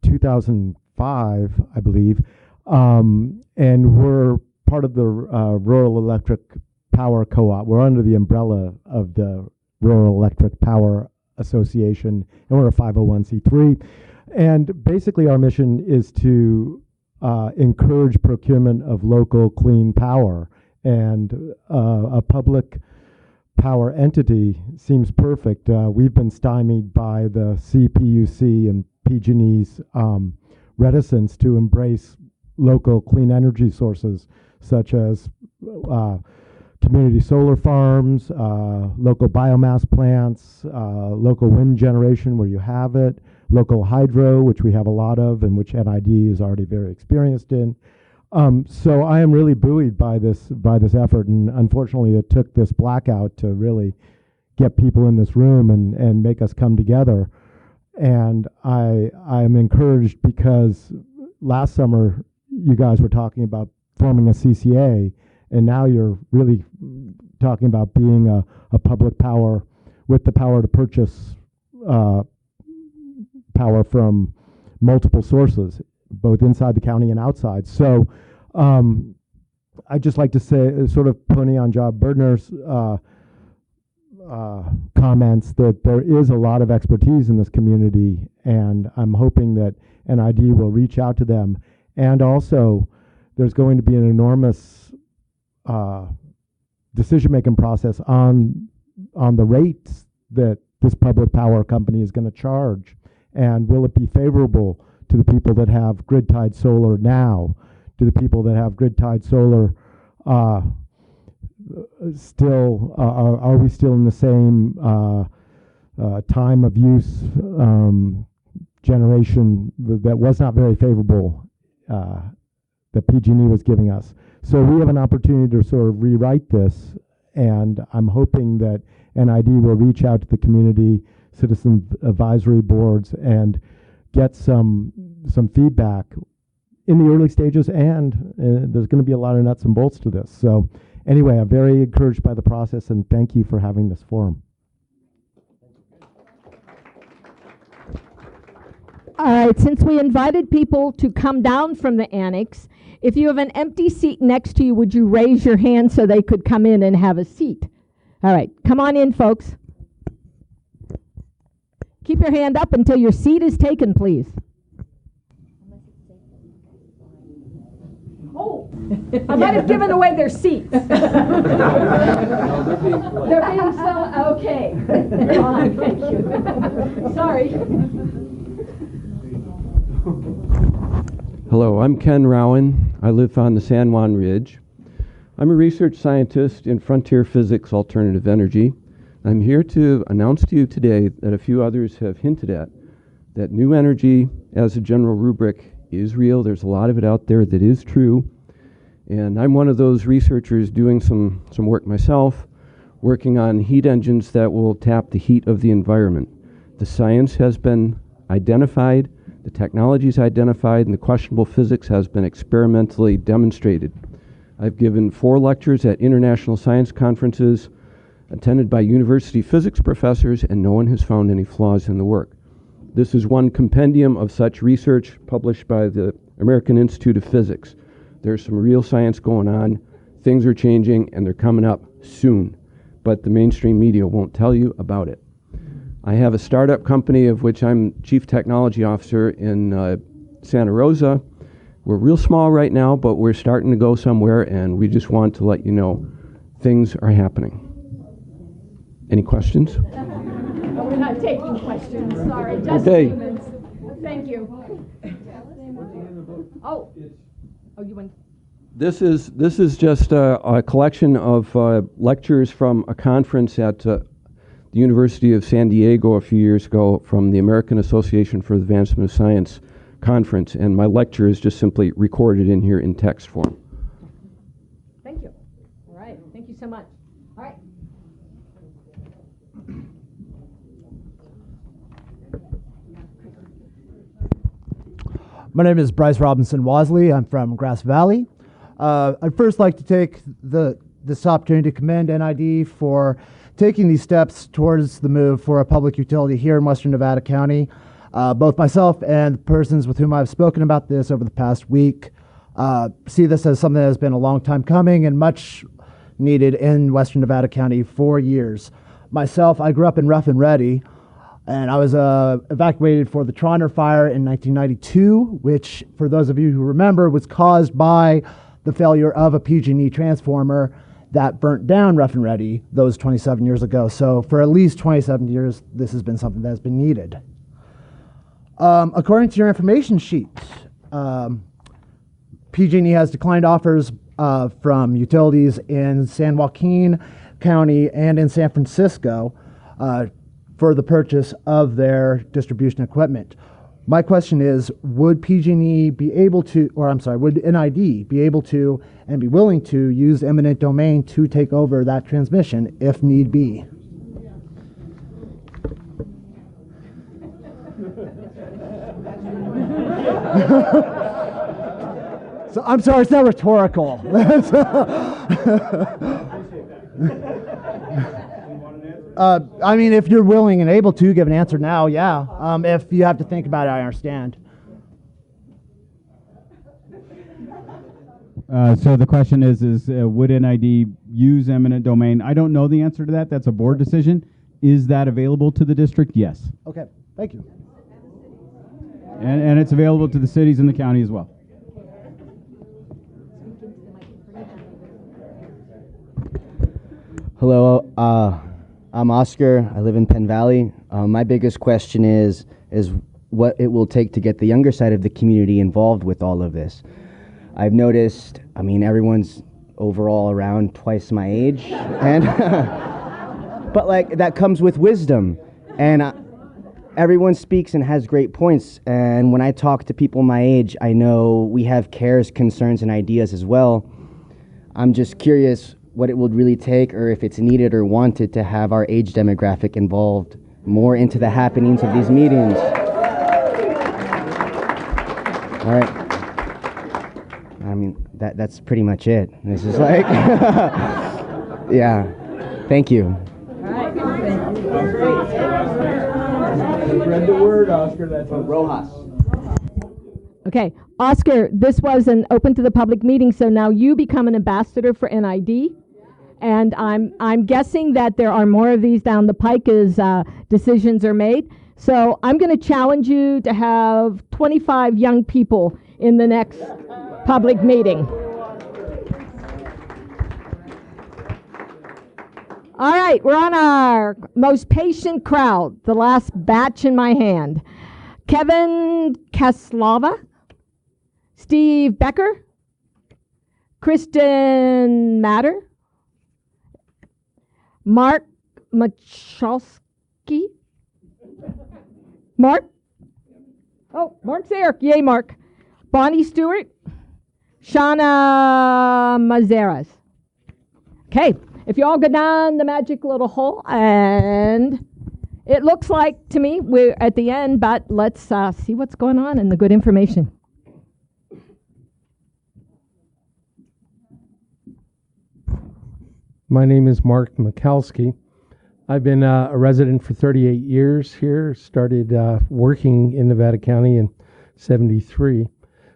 2005, I believe, and we're part of the Rural Electric Power Co-op. We're under the umbrella of the Rural Electric Power Association, and we're a 501c3, and basically our mission is to encourage procurement of local clean power, and a public power entity seems perfect. We've been stymied by the CPUC and PG&E's reticence to embrace local clean energy sources such as community solar farms, local biomass plants, local wind generation where you have it, local hydro, which we have a lot of and which NID is already very experienced in, So I am really buoyed by this effort, and unfortunately, it took this blackout to really get people in this room and make us come together. And I am encouraged because last summer you guys were talking about forming a CCA, and now you're really talking about being a public power with the power to purchase power from multiple sources, both inside the county and outside. So I'd just like to say, sort of putting on Job Birdner's comments, that there is a lot of expertise in this community, and I'm hoping that NID will reach out to them. And also, there's going to be an enormous decision-making process on the rates that this public power company is going to charge, and will it be favorable to the people that have grid-tied solar now, to the people that have grid-tied solar still, are we still in the same time of use generation that was not very favorable that PG&E was giving us? So we have an opportunity to sort of rewrite this, and I'm hoping that NID will reach out to the community, citizen advisory boards, and get some feedback in the early stages, and there's going to be a lot of nuts and bolts to this. So anyway, I'm very encouraged by the process, and thank you for having this forum. All right, since we invited people to come down from the annex, if you have an empty seat next to you, would you raise your hand so they could come in and have a seat? All right, come on in, folks. Keep your hand up until your seat is taken, please. Oh, I might have given away their seats. They're being so, okay. Thank you. Sorry. Hello, I'm Ken Rowan. I live on the San Juan Ridge. I'm a research scientist in frontier physics alternative energy. I'm here to announce to you today that a few others have hinted at, that new energy as a general rubric is real. There's a lot of it out there that is true. And I'm one of those researchers doing some work myself, working on heat engines that will tap the heat of the environment. The science has been identified, the technology is identified, and the questionable physics has been experimentally demonstrated. I've given 4 lectures at international science conferences attended by university physics professors, and no one has found any flaws in the work. This is one compendium of such research published by the American Institute of Physics. There's some real science going on. Things are changing, and they're coming up soon, but the mainstream media won't tell you about it. I have a startup company of which I'm chief technology officer in Santa Rosa. We're real small right now, but we're starting to go somewhere, and we just want to let you know things are happening. Any questions? We're not taking questions, sorry. Just Okay. statements. Thank you. Oh, you went. This is just a collection of lectures from a conference at the University of San Diego a few years ago from the American Association for the Advancement of Science conference, and my lecture is just simply recorded in here in text form. Thank you. All right, thank you so much. All right. My name is Bryce Robinson Wasley. I'm from Grass Valley. I'd first like to take this opportunity to commend NID for taking these steps towards the move for a public utility here in Western Nevada County. Both myself and the persons with whom I've spoken about this over the past week see this as something that has been a long time coming and much needed in Western Nevada County for years. Myself, I grew up in Rough and Ready, and I was evacuated for the Tronner fire in 1992, which, for those of you who remember, was caused by the failure of a PG&E transformer that burnt down Rough and Ready those 27 years ago. So for at least 27 years, this has been something that has been needed. According to your information sheet, PG&E has declined offers from utilities in San Joaquin County and in San Francisco for the purchase of their distribution equipment. My question is, would PG&E be able to, or I'm sorry, would NID be able to and be willing to use eminent domain to take over that transmission if need be? So I'm sorry, it's not rhetorical. I mean, if you're willing and able to give an answer now, yeah. If you have to think about it, I understand. So the question is would NID use eminent domain? I don't know the answer to that. That's a board decision. Is that available to the district? Yes. Okay, thank you. And it's available to the cities and the county as well. Hello, I'm Oscar. I live in Penn Valley. My biggest question is what it will take to get the younger side of the community involved with all of this. I've noticed, I mean, everyone's overall around twice my age, and but like that comes with wisdom, and everyone speaks and has great points. And when I talk to people my age, I know we have cares, concerns, and ideas as well. I'm just curious what it would really take, or if it's needed or wanted, to have our age demographic involved more into the happenings of these meetings. All right. I mean, that's pretty much it. This is like, yeah. Thank you. Spread the word, Oscar. That's Rojas. Okay, Oscar, this was an open to the public meeting, so now you become an ambassador for NID. And I'm guessing that there are more of these down the pike as decisions are made. So I'm going to challenge you to have 25 young people in the next public meeting. All right, we're on our most patient crowd, the last batch in my hand. Kevin Kaslava, Steve Becker, Kristen Matter, Mark Machalski. Mark? Oh, Mark's there. Yay, Mark. Bonnie Stewart, Shauna Mazeras. Okay, if you all go down the magic little hole, and it looks like to me we're at the end, but let's see what's going on and the good information. My name is Mark Mikalski. I've been a resident for 38 years here, started working in Nevada County in 73.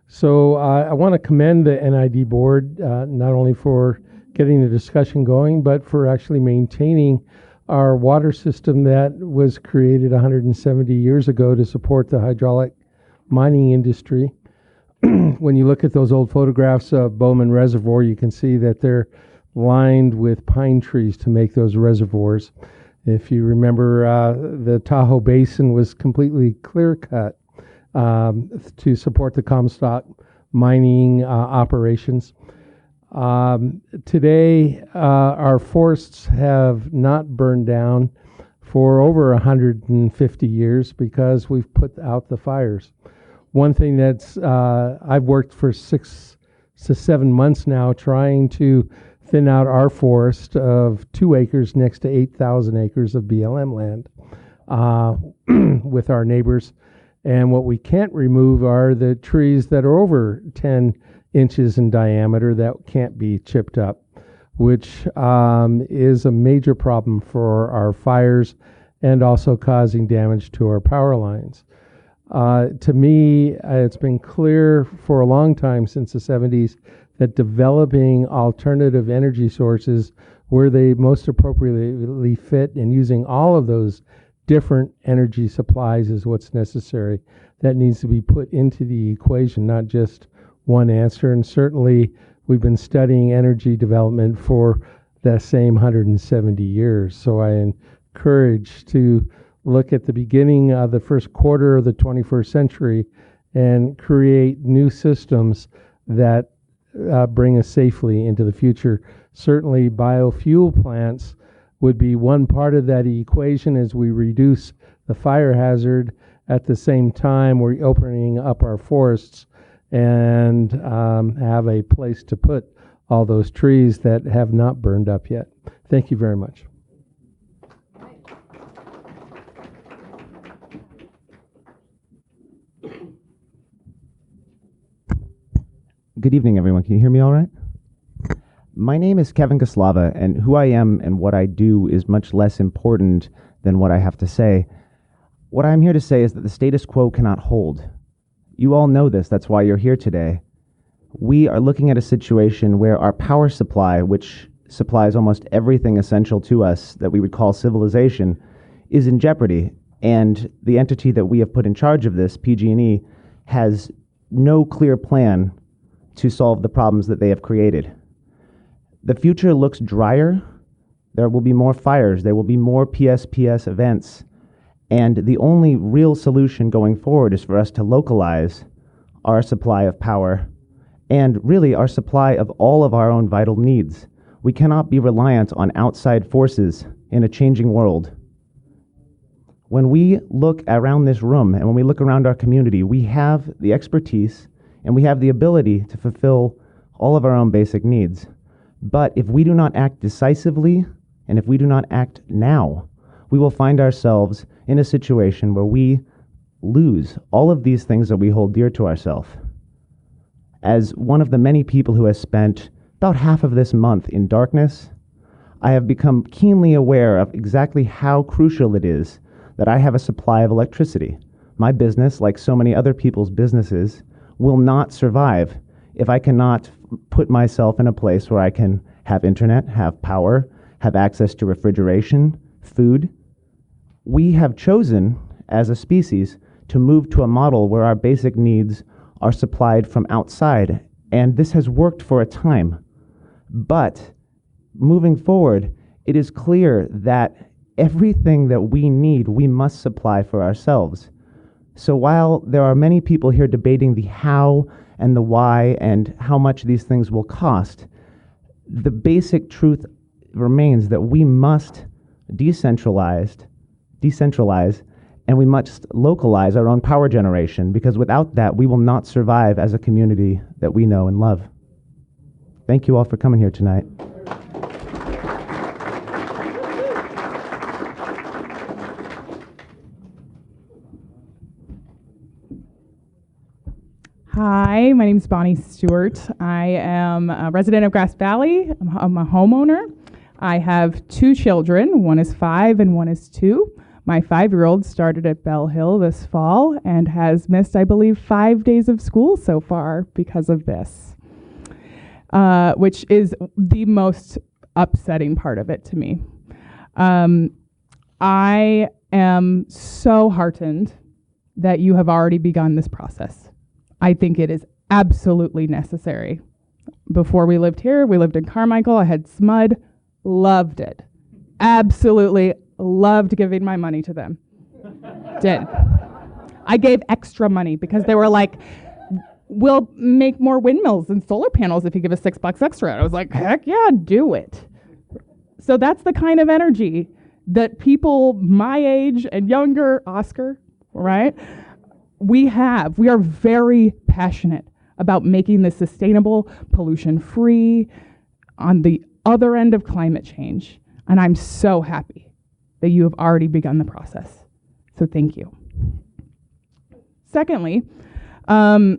So I want to commend the NID board, not only for getting the discussion going, but for actually maintaining our water system that was created 170 years ago to support the hydraulic mining industry. When you look at those old photographs of Bowman Reservoir, you can see that they're lined with pine trees to make those reservoirs. If you remember, the Tahoe Basin was completely clear-cut to support the Comstock mining operations. Today, our forests have not burned down for over 150 years because we've put out the fires. One thing that's, I've worked for 6 to 7 months now trying to thin out our forest of 2 acres next to 8,000 acres of BLM land with our neighbors. And what we can't remove are the trees that are over 10 inches in diameter that can't be chipped up, which is a major problem for our fires and also causing damage to our power lines. To me, it's been clear for a long time, since the 70s, that developing alternative energy sources where they most appropriately fit and using all of those different energy supplies is what's necessary. That needs to be put into the equation, not just one answer. And certainly we've been studying energy development for the same 170 years. So I encourage to look at the beginning of the first quarter of the 21st century and create new systems that bring us safely into the future. Certainly biofuel plants would be one part of that equation as we reduce the fire hazard at the same time we're opening up our forests and have a place to put all those trees that have not burned up yet. Thank you very much. Good evening, everyone. Can you hear me all right? My name is Kevin Kaslava, and who I am and what I do is much less important than what I have to say. What I'm here to say is that the status quo cannot hold. You all know this. That's why you're here today. We are looking at a situation where our power supply, which supplies almost everything essential to us that we would call civilization, is in jeopardy. And the entity that we have put in charge of this, PG&E, has no clear plan to solve the problems that they have created. The future looks drier. There will be more fires. There will be more PSPS events. And the only real solution going forward is for us to localize our supply of power and really our supply of all of our own vital needs. We cannot be reliant on outside forces in a changing world. When we look around this room and when we look around our community, we have the expertise and we have the ability to fulfill all of our own basic needs. But if we do not act decisively, and if we do not act now, we will find ourselves in a situation where we lose all of these things that we hold dear to ourselves. As one of the many people who has spent about half of this month in darkness, I have become keenly aware of exactly how crucial it is that I have a supply of electricity. My business, like so many other people's businesses, will not survive if I cannot put myself in a place where I can have internet, have power, have access to refrigeration, food. We have chosen, as a species, to move to a model where our basic needs are supplied from outside, and this has worked for a time. But moving forward, it is clear that everything that we need, we must supply for ourselves. So while there are many people here debating the how and the why and how much these things will cost, the basic truth remains that we must decentralize, and we must localize our own power generation, because without that, we will not survive as a community that we know and love. Thank you all for coming here tonight. Hi, my name is Bonnie Stewart. I am a resident of Grass Valley. I'm a homeowner. I have 2 children. One is 5 and one is 2. My 5-year-old started at Bell Hill this fall and has missed, I believe, 5 days of school so far because of this, which is the most upsetting part of it to me. I am so heartened that you have already begun this process. I think it is absolutely necessary. Before we lived here, we lived in Carmichael. I had SMUD, loved it. Absolutely loved giving my money to them. Did. I gave extra money because they were like, we'll make more windmills and solar panels if you give us $6 extra. And I was like, heck yeah, do it. So that's the kind of energy that people my age and younger, Oscar, right? We are very passionate about making this sustainable, pollution-free, on the other end of climate change. And I'm so happy that you have already begun the process. So thank you. Secondly, I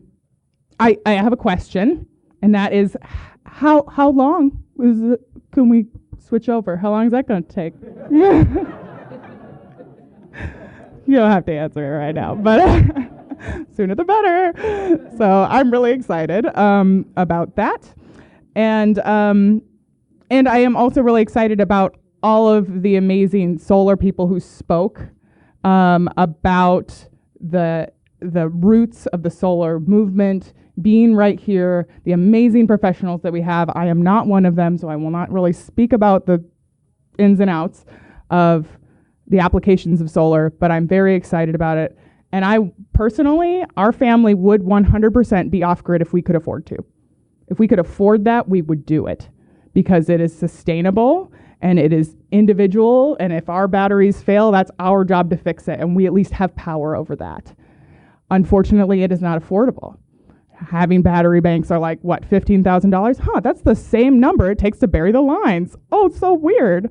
have a question, and that is, how long can we switch over? How long is that going to take? You don't have to answer it right now, but sooner the better. So I'm really excited about that. And I am also really excited about all of the amazing solar people who spoke about the roots of the solar movement being right here, the amazing professionals that we have. I am not one of them, so I will not really speak about the ins and outs of the applications of solar, but I'm very excited about it. And I personally, our family would 100% be off-grid if we could afford to. If we could afford that, we would do it because it is sustainable and it is individual, and if our batteries fail, that's our job to fix it, and we at least have power over that. Unfortunately, it is not affordable. Having battery banks are like, what, $15,000? Huh, that's the same number it takes to bury the lines. Oh, it's so weird.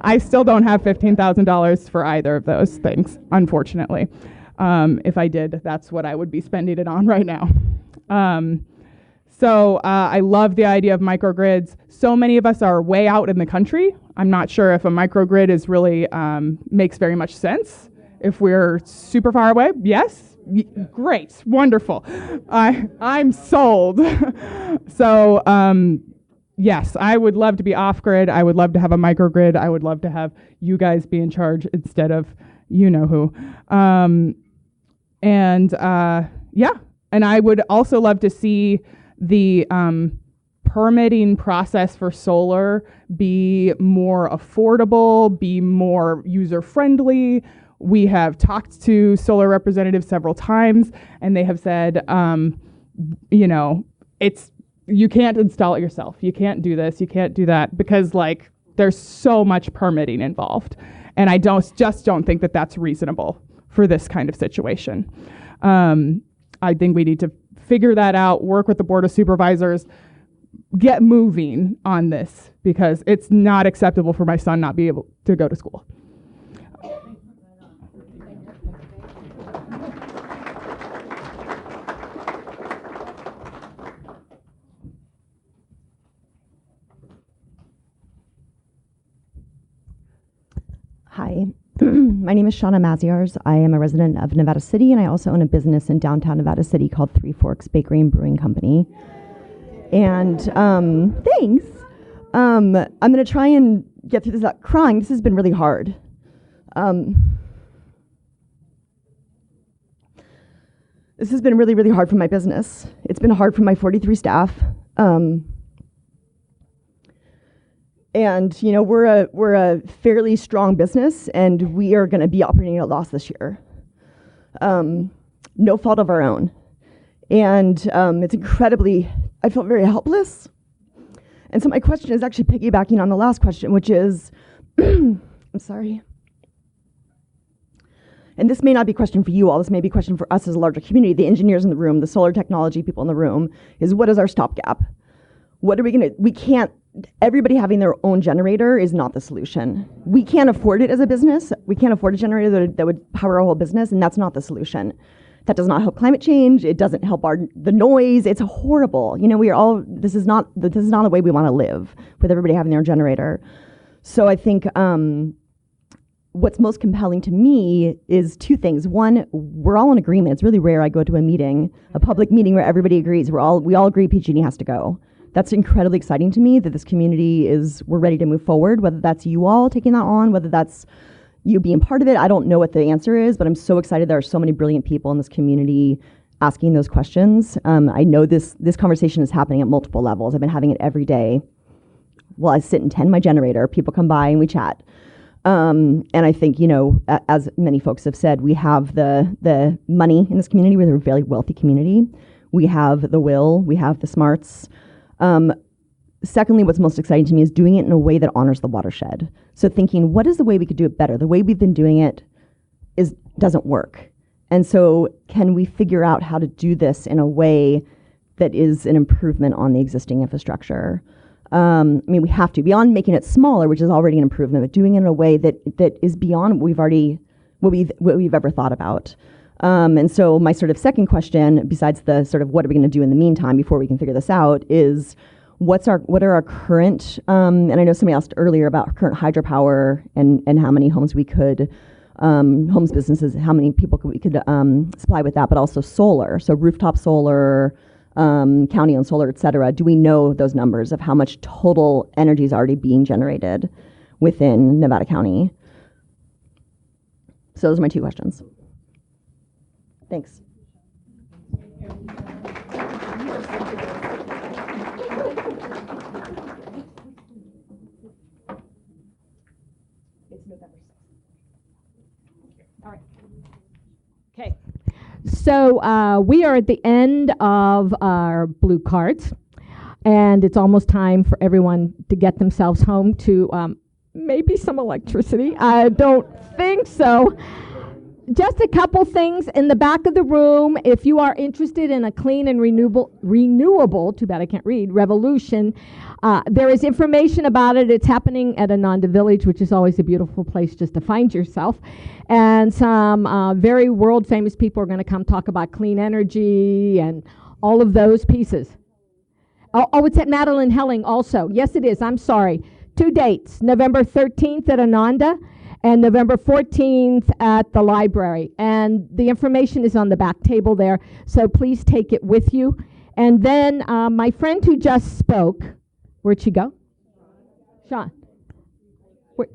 I still don't have $15,000 for either of those things, unfortunately. If I did, that's what I would be spending it on right now. So I love the idea of microgrids. So many of us are way out in the country. I'm not sure if a microgrid is really makes very much sense. If we're super far away, yes, great, wonderful. I'm sold. So yes, I would love to be off-grid. I would love to have a microgrid. I would love to have you guys be in charge instead of you know who. Yeah, and I would also love to see the permitting process for solar be more affordable, be more user-friendly. We have talked to solar representatives several times, and they have said, you know, you can't install it yourself. You can't do this. You can't do that because, like, there's so much permitting involved, and I just don't think that that's reasonable for this kind of situation. I think we need to figure that out, work with the Board of Supervisors, get moving on this because it's not acceptable for my son not be able to go to school. Hi, my name is Shauna Maziars. I am a resident of Nevada City, and I also own a business in downtown Nevada City called Three Forks Bakery and Brewing Company. And thanks. I'm going to try and get through this without crying. This has been really hard. This has been really, really hard for my business. It's been hard for my 43 staff. And you know, we're a fairly strong business, and we are going to be operating at a loss this year. No fault of our own, and it's incredibly. I felt very helpless, and so my question is actually piggybacking on the last question, which is, I'm sorry. And this may not be a question for you all. This may be a question for us as a larger community, the engineers in the room, the solar technology people in the room. Is what is our stopgap? What are we going to? We can't. Everybody having their own generator is not the solution. We can't afford it as a business. We can't afford a generator that would power our whole business, and that's not the solution. That does not help climate change. It doesn't help the noise. It's horrible. You know, this is not a way we want to live with everybody having their generator. So I think what's most compelling to me is two things. One, we're all in agreement. It's really rare I go to a meeting, a public meeting where everybody agrees. We all agree PG&E has to go. That's incredibly exciting to me that this community we're ready to move forward, whether that's you all taking that on, whether that's you being part of it. I don't know what the answer is, but I'm so excited there are so many brilliant people in this community asking those questions. I know this conversation is happening at multiple levels. I've been having it every day. Well, I sit and tend my generator. People come by and we chat. And I think, you know, as many folks have said, we have the money in this community. We're a very wealthy community. We have the will. We have the smarts. Secondly, what's most exciting to me is doing it in a way that honors the watershed. So thinking, what is the way we could do it better? The way we've been doing it doesn't work. And so can we figure out how to do this in a way that is an improvement on the existing infrastructure? I mean, we have to, beyond making it smaller, which is already an improvement, but doing it in a way that is beyond what we've ever thought about. And so my sort of second question, besides the sort of what are we going to do in the meantime before we can figure this out, is what are our current, and I know somebody asked earlier about current hydropower and how many homes we could, homes, businesses, how many people we could supply with that, but also solar, so rooftop solar, county-owned solar, et cetera. Do we know those numbers of how much total energy is already being generated within Nevada County? So those are my two questions. Thanks. Okay. So we are at the end of our blue cards. and it's almost time for everyone to get themselves home to maybe some electricity. I don't think so. Just a couple things in the back of the room. If you are interested in a clean and renewable, too bad I can't read, revolution, there is information about it. It's happening at Ananda Village, which is always a beautiful place just to find yourself. And some very world famous people are going to come talk about clean energy and all of those pieces. Oh, it's at Madeline Helling also. Yes, it is. I'm sorry. 2 dates, November 13th at Ananda and November 14th at the library. And the information is on the back table there, so please take it with you. And then my friend who just spoke, where'd she go? Sean.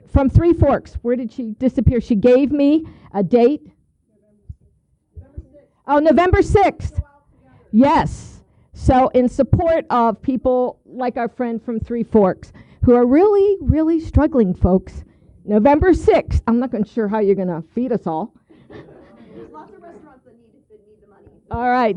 From Three Forks. Where did she disappear? She gave me a date. Oh, November 6th. Yes. So in support of people like our friend from Three Forks, who are really, really struggling, folks, November 6th. I'm not sure how you're going to feed us all. There's lots of restaurants that need the money. All right.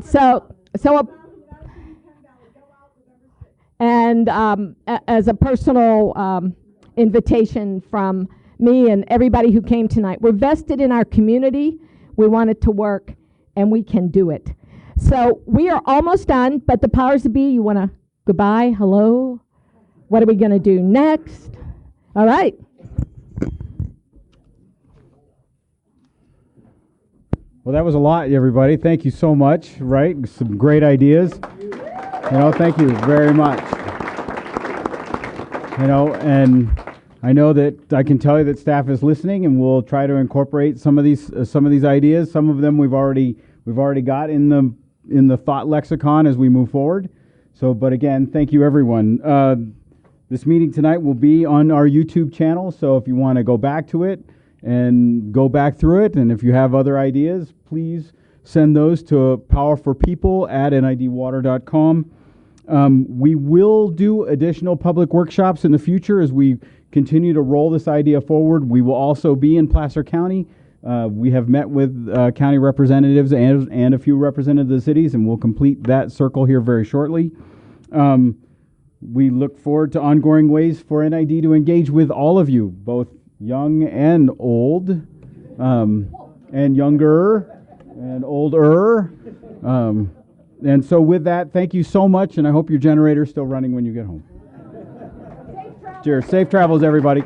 As a personal invitation from me and everybody who came tonight, we're vested in our community. We want it to work, and we can do it. So we are almost done, but the powers that be, you want to goodbye, hello? What are we going to do next? All right. Well, that was a lot, everybody. Thank you so much, right? Some great ideas. Thank you very much. And I know that I can tell you that staff is listening, and we'll try to incorporate some of these ideas. Some of them we've already got in the thought lexicon as we move forward. So, but again, thank you, everyone. This meeting tonight will be on our YouTube channel, so if you want to go back to it and go back through it, and if you have other ideas, please send those to powerforpeople@nidwater.com. We will do additional public workshops in the future as we continue to roll this idea forward. We will also be in Placer County. We have met with county representatives and a few representatives of the cities, and we'll complete that circle here very shortly. We look forward to ongoing ways for NID to engage with all of you, both young and old, and younger and older. And so with that, thank you so much, and I hope your generator is still running when you get home. Cheers. Safe travels, everybody.